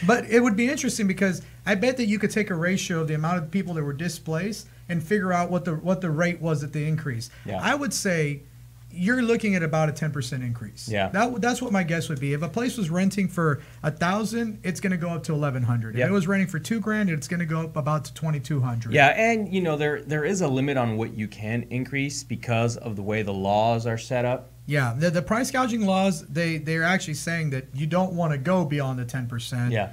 But it would be interesting, because I bet that you could take a ratio of the amount of people that were displaced and figure out what the rate was at the increase. I would say you're looking at about a 10% increase. That's what my guess would be. If a place was renting for $1,000, it's going to go up to $1,100. If it was renting for $2,000, it's going to go up about to $2,200. Yeah, and you know there is a limit on what you can increase because of the way the laws are set up. Yeah, the price gouging laws, they're actually saying that you don't want to go beyond the 10%. Yeah.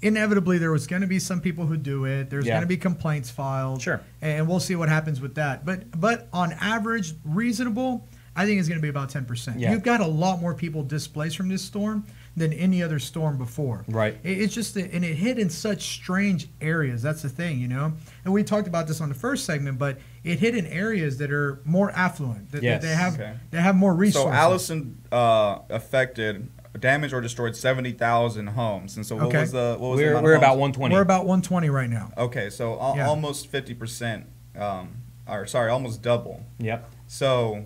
Inevitably, there was going to be some people who do it. There's going to be complaints filed. Sure. And we'll see what happens with that. But on average, reasonable, I think it's going to be about 10%. You've got a lot more people displaced from this storm than any other storm before. Right. It's just, and it hit in such strange areas. That's the thing, you know. And we talked about this on the first segment, but it hit in areas that are more affluent. That they have more resources. So Allison affected, damaged or destroyed 70,000 homes. And so what was the we're about 120. We're about 120 right now. Okay, so almost 50%, almost double. Yep. So.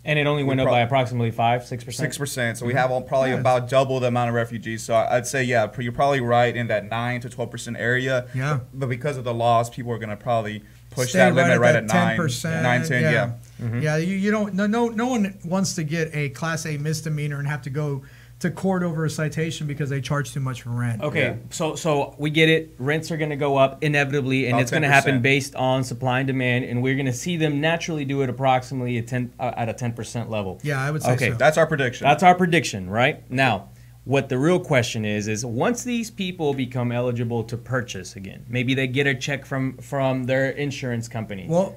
And it only went up by approximately 6%. 6%. So we have probably about double the amount of refugees. So I'd say, you're probably right in that 9 to 12% area. Yeah. But because of the laws, people are going to probably push that limit right at 9%. 9, 10, yeah. Yeah, you don't. No one wants to get a Class A misdemeanor and have to go to court over a citation because they charge too much for rent. Okay, so we get it. Rents are going to go up inevitably, and it's going to happen based on supply and demand, and we're going to see them naturally do it approximately at a 10% level. Yeah, I would say so. Okay, that's our prediction. That's our prediction, right? Now, what the real question is once these people become eligible to purchase again, maybe they get a check from their insurance company. Well,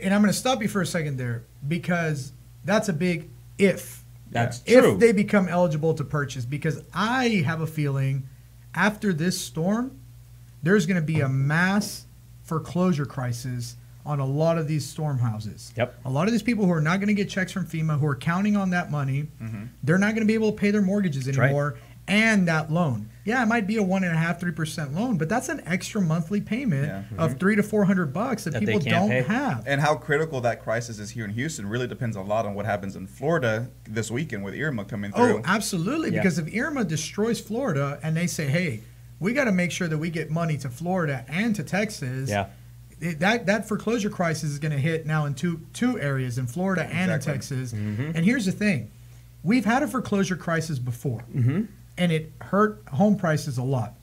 and I'm going to stop you for a second there, because that's a big if. That's true. If they become eligible to purchase, because I have a feeling after this storm, there's going to be a mass foreclosure crisis on a lot of these storm houses. Yep. A lot of these people who are not going to get checks from FEMA, who are counting on that money, they're not going to be able to pay their mortgages anymore and that loan. Yeah, it might be a 1.5–3% loan, but that's an extra monthly payment of $300 to $400 that people don't have. And how critical that crisis is here in Houston really depends a lot on what happens in Florida this weekend with Irma coming through. Oh, absolutely. Because if Irma destroys Florida and they say, hey, we got to make sure that we get money to Florida and to Texas. Yeah. That foreclosure crisis is going to hit now in two areas, in Florida and in Texas. And here's the thing. We've had a foreclosure crisis before, and it hurt home prices a lot.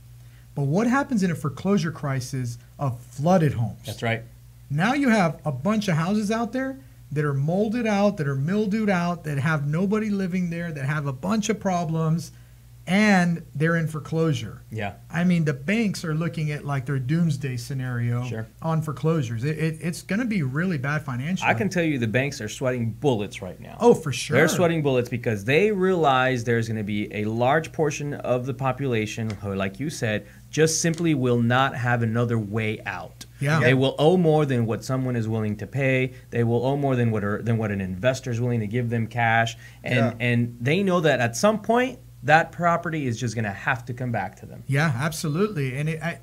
But what happens in a foreclosure crisis of flooded homes? That's right. Now you have a bunch of houses out there that are molded out, that are mildewed out, that have nobody living there, that have a bunch of problems, and they're in foreclosure. Yeah. I mean, the banks are looking at like their doomsday scenario on foreclosures. It's going to be really bad financially. I can tell you the banks are sweating bullets right now. Oh, for sure. They're sweating bullets because they realize there's going to be a large portion of the population who, like you said, just simply will not have another way out. Yeah. They will owe more than what someone is willing to pay. They will owe more than what an investor is willing to give them cash. And they know that at some point, that property is just going to have to come back to them. Yeah, absolutely. And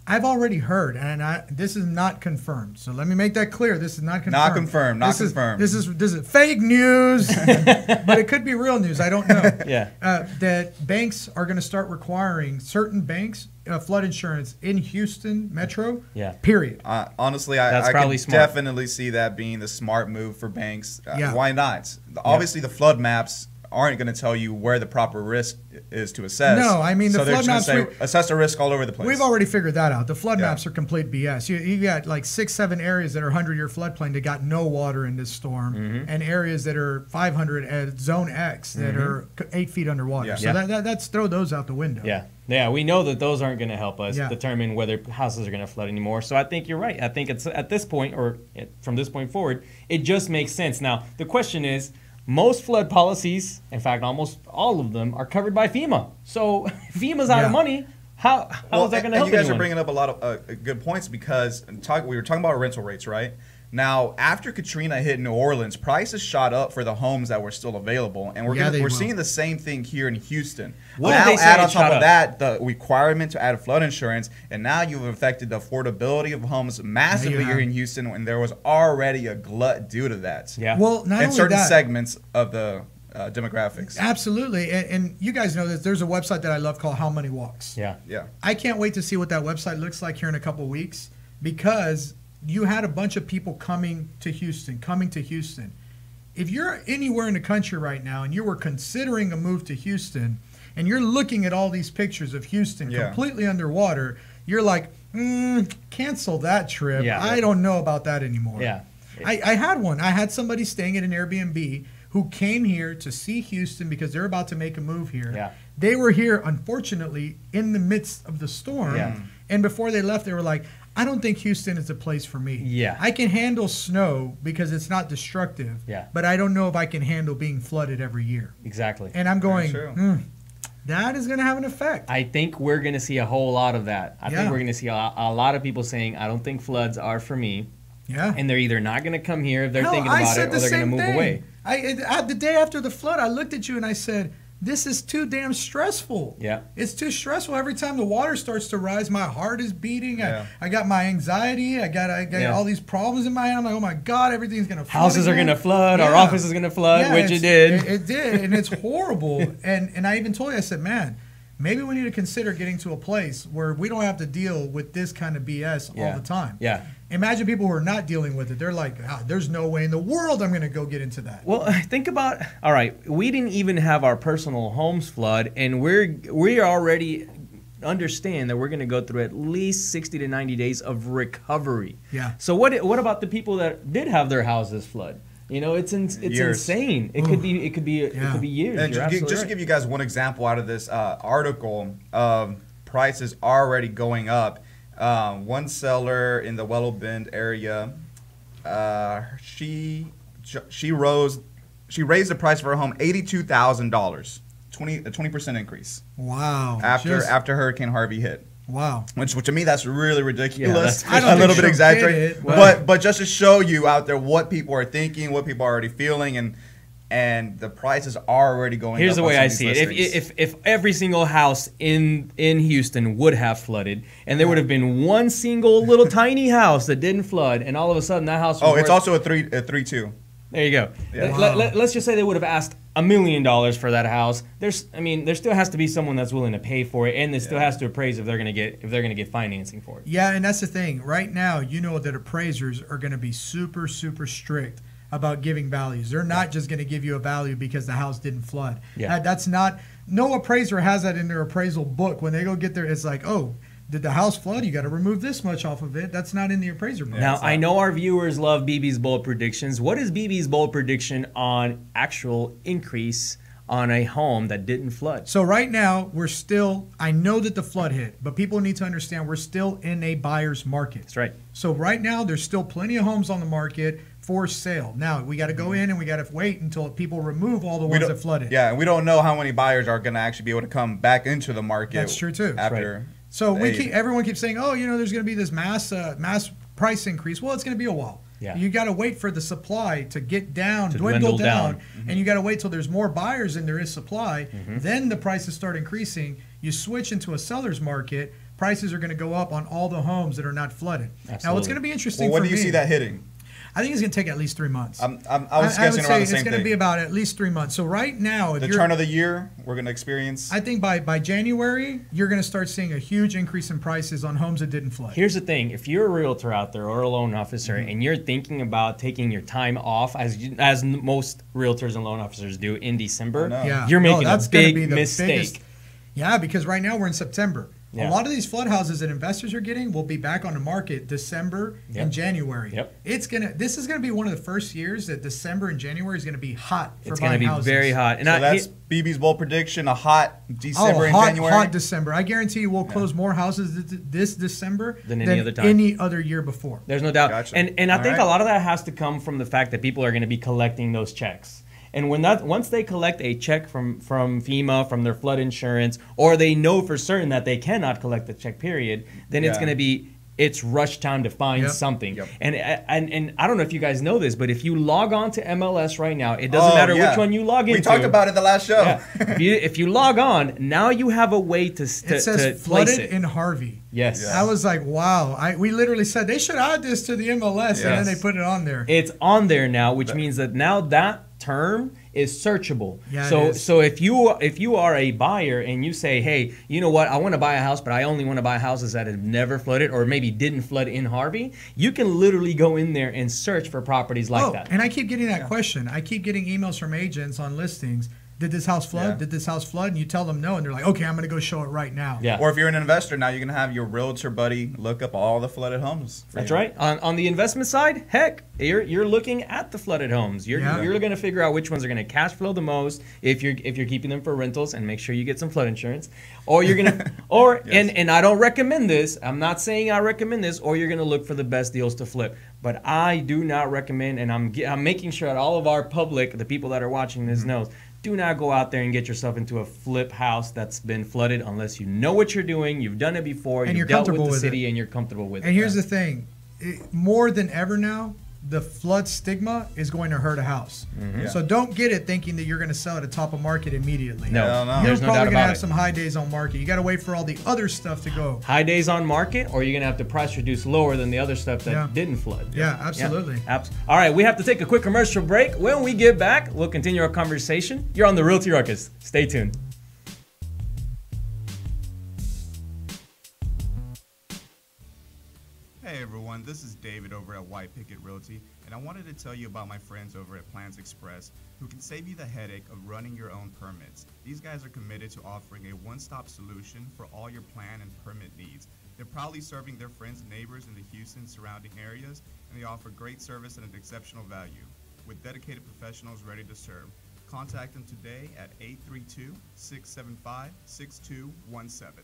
I've already heard, and this is not confirmed. So let me make that clear. This is not confirmed. Not confirmed. Not confirmed. This is fake news, but it could be real news. I don't know. That banks are going to start requiring certain banks flood insurance in Houston Metro. Yeah. Period. Honestly, I can definitely see that being the smart move for banks. Why not? Obviously, the flood maps aren't going to tell you where the proper risk is to assess. No, I mean, the flood maps, assess the risk all over the place. We've already figured that out. The flood maps are complete BS. You got like 6-7 areas that are 100-year floodplain that got no water in this storm, and areas that are 500 at zone X that are 8 feet underwater. So that's throw those out the window. Yeah, we know that those aren't going to help us determine whether houses are going to flood anymore. So I think you're right. I think it's at this point, or from this point forward, it just makes sense. Now, the question is, most flood policies, in fact, almost all of them, are covered by FEMA. So FEMA's out of money. How is that going to help you guys anyone? are bringing up a lot of good points because we were talking about rental rates, right? Now, after Katrina hit New Orleans, prices shot up for the homes that were still available, and we're seeing the same thing here in Houston. Now, add on top of that the requirement to add flood insurance, and now you've affected the affordability of homes massively here in Houston, when there was already a glut due to that. Yeah. Well, not in only certain that, segments of the demographics. Absolutely, and you guys know that there's a website that I love called How Money Walks. Yeah. I can't wait to see what that website looks like here in a couple of weeks, because you had a bunch of people coming to Houston. If you're anywhere in the country right now and you were considering a move to Houston and you're looking at all these pictures of Houston completely underwater, you're like, cancel that trip. I don't know about that anymore. I had one. I had somebody staying at an Airbnb who came here to see Houston because they're about to make a move here. They were here, unfortunately, in the midst of the storm. And before they left, they were like, I don't think Houston is a place for me. I can handle snow because it's not destructive. But I don't know if I can handle being flooded every year. Exactly. And I'm going, that is going to have an effect. I think we're going to see a whole lot of that. I think we're going to see a lot of people saying, I don't think floods are for me. And they're either not going to come here if they're thinking about it, or they're going to move away. The day after the flood, I looked at you and I said, this is too damn stressful. It's too stressful. Every time the water starts to rise, my heart is beating. I got my anxiety. I got all these problems in my head. I'm like, oh my God, everything's going to flood. Houses are going to flood. Our office is going to flood, which it did. It did, and it's horrible. And I even told you, I said, man, maybe we need to consider getting to a place where we don't have to deal with this kind of BS all the time. Imagine people who are not dealing with it. They're like, there's no way in the world I'm going to go get into that. Well, think about, all right, we didn't even have our personal homes flood, and we already understand that we're going to go through at least 60 to 90 days of recovery. So what about the people that did have their houses flood? You know, it's insane. It could be years. And just to give you guys one example out of this article of prices already going up. One seller in the Willow Bend area, she raised the price for her home $82,000, a 20% increase. Wow! After Hurricane Harvey hit. Wow. Which to me, that's really ridiculous. I don't a little think bit she'll exaggerated. get it, But just to show you out there what people are thinking, what people are already feeling, and the prices are already going up. Here's the way I on some see of it. these listings. If every single house in Houston would have flooded, and there would have been one single little tiny house that didn't flood, and all of a sudden that house was it's worth, also a 3.2. There you go. Yeah. Let's just say they would have asked $1 million for that house. There still has to be someone that's willing to pay for it, and there still has to appraise if they're gonna get financing for it. Yeah, and that's the thing. Right now, you know that appraisers are going to be super, super strict about giving values. They're not just going to give you a value because the house didn't flood. Yeah. That's not. No appraiser has that in their appraisal book. When they go get there, it's like, oh, did the house flood? You got to remove this much off of it. That's not in the appraiser book. Now, I know our viewers love BB's bold predictions. What is BB's bold prediction on actual increase on a home that didn't flood? So right now, we're still, I know that the flood hit, but people need to understand we're still in a buyer's market. That's right. So right now, there's still plenty of homes on the market for sale. Now, we got to go in and we got to wait until people remove all the ones that flooded. Yeah, and we don't know how many buyers are going to actually be able to come back into the market. That's true, too. After. So everyone keeps saying, oh, there's going to be this mass price increase. Well, it's going to be a while. Yeah. You got to wait for the supply to get down, dwindle down. And you got to wait till there's more buyers than there is supply. Then the prices start increasing. You switch into a seller's market. Prices are going to go up on all the homes that are not flooded. Absolutely. Now, what's going to be interesting When for do you me, see that hitting? I think it's going to take at least 3 months. I was guessing around the same thing. It's going to be about at least 3 months. So right now, the turn of the year, we're going to experience. I think by January, you're going to start seeing a huge increase in prices on homes that didn't flood. Here's the thing: if you're a realtor out there or a loan officer, and you're thinking about taking your time off, as most realtors and loan officers do in December, you're making a big mistake. Yeah, because right now we're in September. Yeah. A lot of these flood houses that investors are getting will be back on the market December and January. This is gonna be one of the first years that December and January is gonna be hot for buying houses. It's gonna be very hot. And so that's BB's bold prediction: a hot December and January. Hot December. I guarantee you, we'll close more houses this December than any other time, any other year before. There's no doubt. Gotcha. And I think a lot of that has to come from the fact that people are going to be collecting those checks. And once they collect a check from FEMA, from their flood insurance, or they know for certain that they cannot collect the check, period, then it's going to be rush time to find something. And I don't know if you guys know this, but if you log on to MLS right now, it doesn't matter which one you log into. We talked about it the last show. Yeah. if you log on, now you have a way to it says flooded in Harvey. Yes. I was like, wow. We literally said they should add this to the MLS, and then they put it on there. It's on there now, which means that now that term is searchable. Yeah, so if you are a buyer and you say, hey, you know what, I want to buy a house, but I only want to buy houses that have never flooded or maybe didn't flood in Harvey, you can literally go in there and search for properties like that. And I keep getting that question. I keep getting emails from agents on listings. Did this house flood? Yeah. Did this house flood? And you tell them no, and they're like, okay, I'm going to go show it right now. Yeah. Or if you're an investor now, you're going to have your realtor buddy look up all the flooded homes. That's right. On the investment side, heck, you're looking at the flooded homes. You're going to figure out which ones are going to cash flow the most if you're keeping them for rentals, and make sure you get some flood insurance. Or you're going to and I don't recommend this. I'm not saying I recommend this. Or you're going to look for the best deals to flip. But I do not recommend, and I'm making sure that all of our public, the people that are watching this knows, do not go out there and get yourself into a flip house that's been flooded unless you know what you're doing, you've done it before, and you've dealt with the city, and you're comfortable with it. And here's the thing. More than ever now, the flood stigma is going to hurt a house. So don't get it thinking that you're going to sell at the top of market immediately. No. You're probably going to have some high days on market. You got to wait for all the other stuff to go. High days on market, or you're going to have to price reduce lower than the other stuff that didn't flood. Yeah, absolutely. All right, we have to take a quick commercial break. When we get back, we'll continue our conversation. You're on the Realty Ruckus. Stay tuned. Hey everyone, this is David over at White Picket Realty, and I wanted to tell you about my friends over at Plans Express who can save you the headache of running your own permits. These guys are committed to offering a one-stop solution for all your plan and permit needs. They're proudly serving their friends and neighbors in the Houston surrounding areas, and they offer great service and an exceptional value. With dedicated professionals ready to serve, contact them today at 832-675-6217.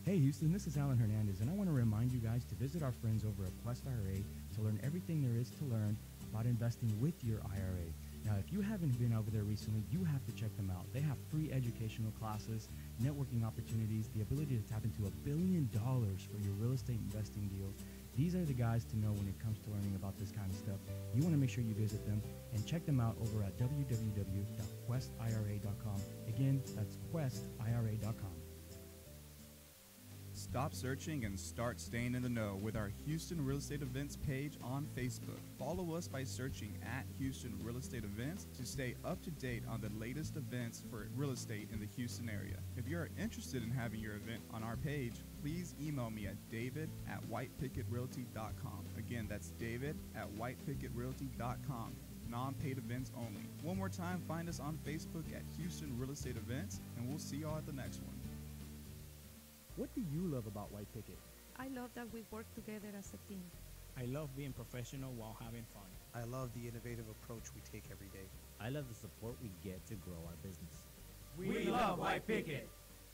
Hey Houston, this is Alan Hernandez, and I want to remind you guys to visit our friends over at Quest IRA to learn everything there is to learn about investing with your IRA. Now, if you haven't been over there recently, you have to check them out. They have free educational classes, networking opportunities, the ability to tap into $1 billion for your real estate investing deals. These are the guys to know when it comes to learning about this kind of stuff. You want to make sure you visit them and check them out over at www.questira.com. Again, that's questira.com. Stop searching and start staying in the know with our Houston Real Estate Events page on Facebook. Follow us by searching at Houston Real Estate Events to stay up to date on the latest events for real estate in the Houston area. If you are interested in having your event on our page, please email me at david@whitepicketrealty.com. Again, that's david@whitepicketrealty.com. Non-paid events only. One more time, find us on Facebook at Houston Real Estate Events, and we'll see y'all at the next one. What do you love about White Picket? I love that we work together as a team. I love being professional while having fun. I love the innovative approach we take every day. I love the support we get to grow our business. We love White Picket.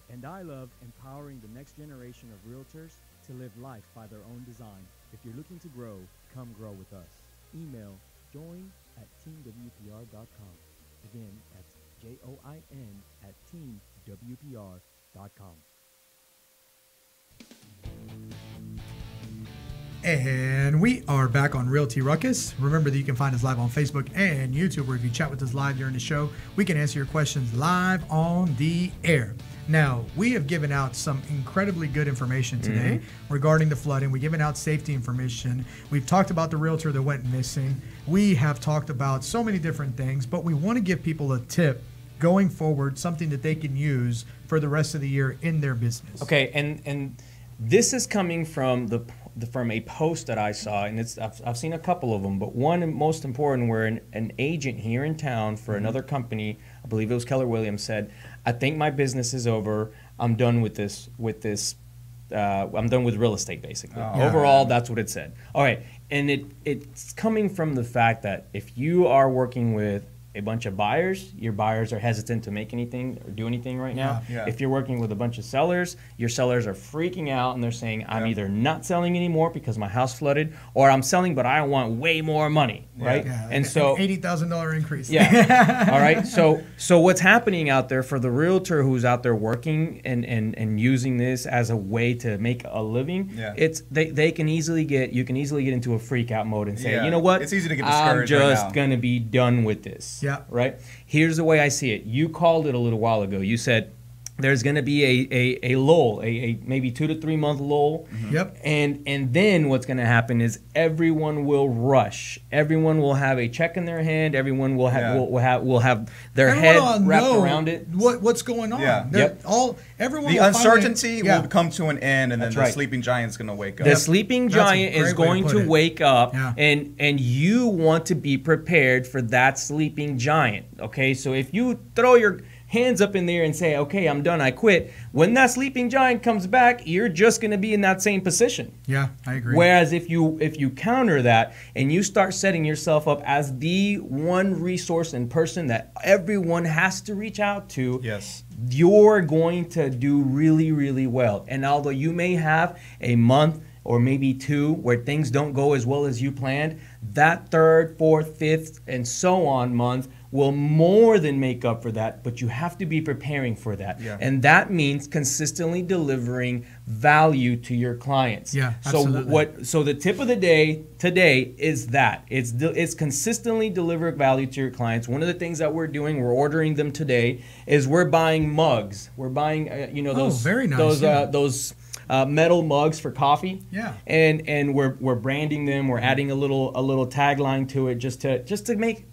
And I love empowering the next generation of realtors to live life by their own design. If you're looking to grow, come grow with us. Email join@teamwpr.com. Again, that's join@teamwpr.com. And we are back on Realty Ruckus. Remember that you can find us live on Facebook and YouTube, where if you chat with us live during the show, we can answer your questions live on the air. Now, we have given out some incredibly good information today regarding the flooding. We've given out safety information. We've talked about the realtor that went missing. We have talked about so many different things, but we want to give people a tip going forward, something that they can use for the rest of the year in their business. Okay, and this is coming from from a post that I saw, and I've seen a couple of them, but one most important where an agent here in town for another company, I believe it was Keller Williams, said, "I think my business is over. I'm done with this. I'm done with real estate, basically." Overall, that's what it said. All right, and it's coming from the fact that if you are working with a bunch of buyers, your buyers are hesitant to make anything or do anything right now. If you're working with a bunch of sellers, your sellers are freaking out and they're saying, I'm either not selling anymore because my house flooded, or I'm selling but I want way more money, right? And so an $80,000 increase. All right. So what's happening out there for the realtor who's out there working and using this as a way to make a living, it's you can easily get into a freak out mode and say, you know what? It's easy to get discouraged. I'm just gonna be done with this. Right? Here's the way I see it. You called it a little while ago. You said there's going to be a lull, a maybe 2 to 3 month lull. And then what's going to happen is everyone will rush. Everyone will have a check in their hand. Everyone will have their head wrapped around it. What's going on? Everyone. The uncertainty will come to an end, and then the sleeping giant's going to wake up. The sleeping giant is going to wake up, and you want to be prepared for that sleeping giant. Okay, so if you throw your hands up in there and say, okay, I'm done, I quit, when that sleeping giant comes back, you're just going to be in that same position. Yeah, I agree. Whereas if you counter that and you start setting yourself up as the one resource and person that everyone has to reach out to, you're going to do really, really well. And although you may have a month or maybe 2 where things don't go as well as you planned, that 3rd, 4th, 5th, and so on month will more than make up for that, but you have to be preparing for that. And that means consistently delivering value to your clients. So the tip of the day today is that it's consistently deliver value to your clients. One of the things that we're doing, we're ordering them today, is we're buying mugs. We're buying those very nice, those metal mugs for coffee. And we're branding them. We're adding a little tagline to it just to make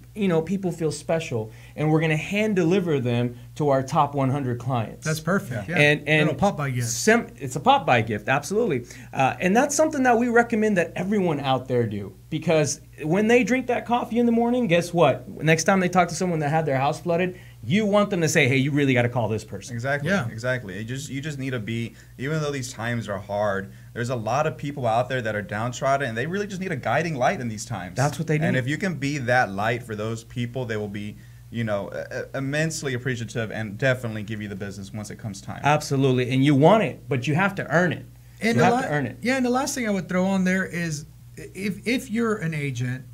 people feel special, and we're going to hand deliver them to our top 100 clients. That's perfect. And little pop-by gift. It's a pop-by gift, absolutely. And that's something that we recommend that everyone out there do, because when they drink that coffee in the morning, guess what? Next time they talk to someone that had their house flooded, you want them to say, hey, you really got to call this person. Exactly. You just need to be, even though these times are hard, there's a lot of people out there that are downtrodden, and they really just need a guiding light in these times. That's what they need. And if you can be that light for those people, they will be, immensely appreciative and definitely give you the business once it comes time. Absolutely. And you want it, but you have to earn it. And you have to earn it. Yeah, and the last thing I would throw on there is if you're an agent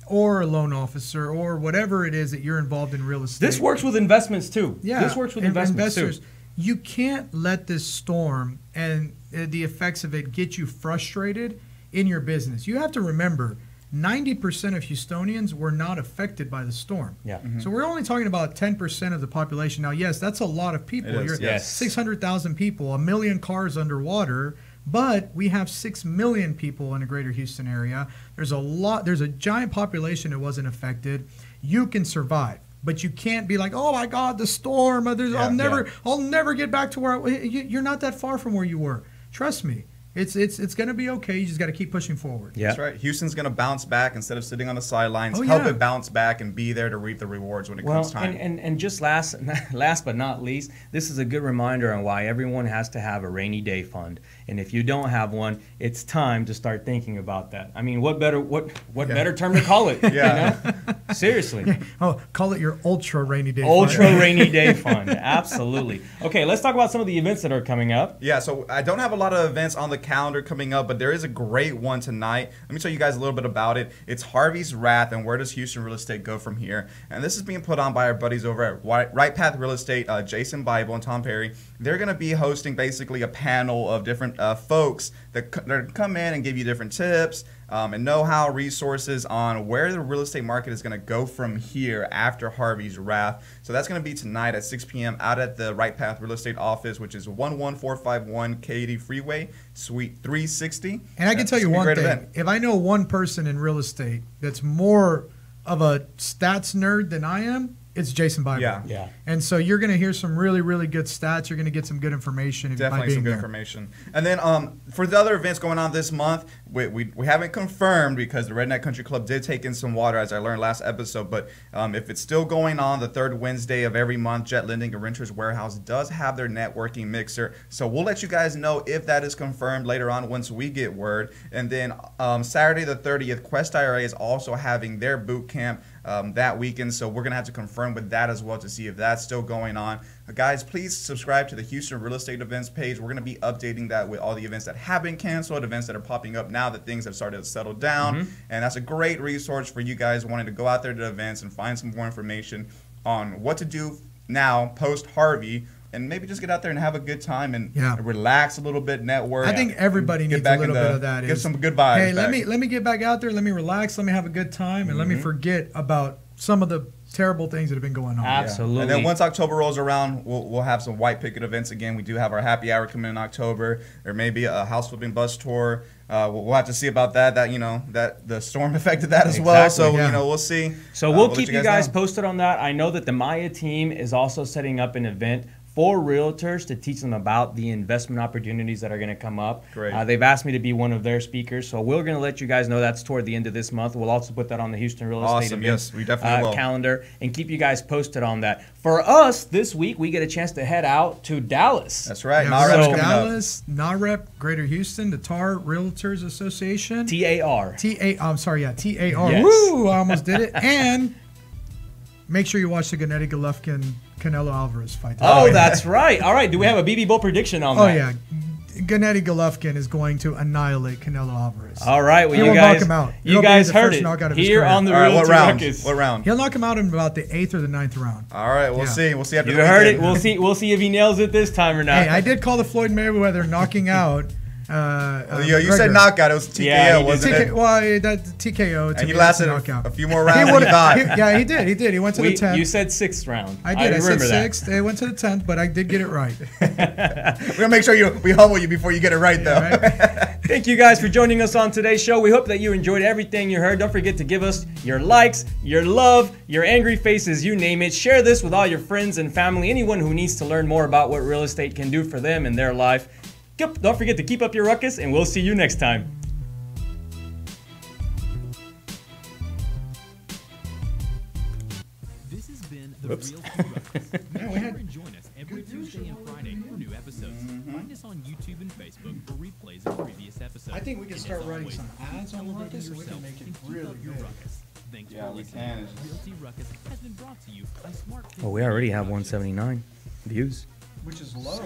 or a loan officer or whatever it is that you're involved in real estate. This works with investments too. Yeah, this works with investments investors. too. You can't let this storm and the effects of it get you frustrated in your business. You have to remember, 90% of Houstonians were not affected by the storm. Yeah. So we're only talking about 10% of the population. Now, yes, that's a lot of people. It is, yes. 600,000 people, 1 million cars underwater, but we have 6 million people in the greater Houston area. There's a giant population that wasn't affected. You can survive. But you can't be like, oh my God, the storm. I'll never get back to where you're not that far from where you were. Trust me. It's going to be okay. You just got to keep pushing forward. Yeah. That's right. Houston's going to bounce back instead of sitting on the sidelines. Help it bounce back and be there to reap the rewards when it comes time. And just last but not least, this is a good reminder on why everyone has to have a rainy day fund. And if you don't have one, it's time to start thinking about that. I mean, what better term to call it? Yeah. You know? Seriously. Yeah. Oh, call it your ultra rainy day fund. Rainy day fund. Absolutely. Okay, let's talk about some of the events that are coming up. Yeah, so I don't have a lot of events on the calendar coming up, but there is a great one tonight. Let me tell you guys a little bit about it. It's Harvey's Wrath, and where does Houston real estate go from here? And this is being put on by our buddies over at Right Path Real Estate, Jason Bible and Tom Perry. They're going to be hosting basically a panel of different folks that come in and give you different tips and know-how, resources on where the real estate market is going to go from here after Harvey's Wrath. So that's going to be tonight at 6 p.m. out at the Right Path Real Estate office, which is 11451 Katy Freeway, Suite 360. And I can tell you one thing. Event. If I know one person in real estate that's more of a stats nerd than I am, it's Jason Bible. Yeah. And so you're going to hear some really, really good stats. You're going to get some good information. Definitely some good information. And then for the other events going on this month, we haven't confirmed because the Redneck Country Club did take in some water, as I learned last episode. But if it's still going on, the third Wednesday of every month, Jet Lending and Renters Warehouse does have their networking mixer. So we'll let you guys know if that is confirmed later on once we get word. And then Saturday the 30th, Quest IRA is also having their boot camp that weekend, so we're going to have to confirm with that as well to see if that's still going on. Guys, please subscribe to the Houston Real Estate Events page. We're going to be updating that with all the events that have been canceled, events that are popping up now that things have started to settle down, and that's a great resource for you guys wanting to go out there to events and find some more information on what to do now post-Harvey. And maybe just get out there and have a good time and relax a little bit, network. I think everybody needs a little bit of that. Get some good vibes. Hey, let me get back out there. Let me relax. Let me have a good time, and let me forget about some of the terrible things that have been going on. Absolutely. Yeah. And then once October rolls around, we'll have some White Picket events again. We do have our happy hour coming in October. There may be a house flipping bus tour. We'll have to see about that. That the storm affected that as well. So we'll see. So we'll keep you guys posted on that. I know that the Maya team is also setting up an event for realtors to teach them about the investment opportunities that are going to come up. Great. They've asked me to be one of their speakers, so we're going to let you guys know that's toward the end of this month. We'll also put that on the Houston Real Estate Yes, we definitely will. Calendar and keep you guys posted on that. For us, this week, we get a chance to head out to Dallas. That's right. Dallas, NAREP, Greater Houston, the TAR Realtors Association. TAR. I'm sorry, TAR. Yes. Woo, I almost did it. And make sure you watch the Gennady Golovkin Canelo Alvarez fight. Oh, that's right. All right. Do we have a BB Bull prediction on that? Oh, yeah. Gennady Golovkin is going to annihilate Canelo Alvarez. All right. Well, you guys, knock him out. You guys heard it here on the Realty Ruckus. What round? He'll knock him out in about the 8th or the 9th round. All right. We'll see. We'll see after you the heard weekend. it. We'll see if he nails it this time or not. Hey, I did call the Floyd Mayweather knocking out. You said knockout. It was TKO, wasn't it? Well, that TKO. And he lasted a few more rounds than he thought. He did. He went to the 10th. You said 6th round. I did. I said 6th. It went to the 10th, but I did get it right. We're going to make sure we humble you before you get it right, though. Right? Thank you guys for joining us on today's show. We hope that you enjoyed everything you heard. Don't forget to give us your likes, your love, your angry faces, you name it. Share this with all your friends and family, anyone who needs to learn more about what real estate can do for them in their life. Don't forget to keep up your ruckus, and we'll see you next time. This has been the Realty Ruckus. Make sure to join us every Tuesday and Friday for new episodes. Find us on YouTube and Facebook for replays of previous episodes. I think we can start writing some ads on the Ruckus so we can make it really good. Thanks for listening. Realty Ruckus has been brought to you by Smart. Well, we already have 179 views. Which is low.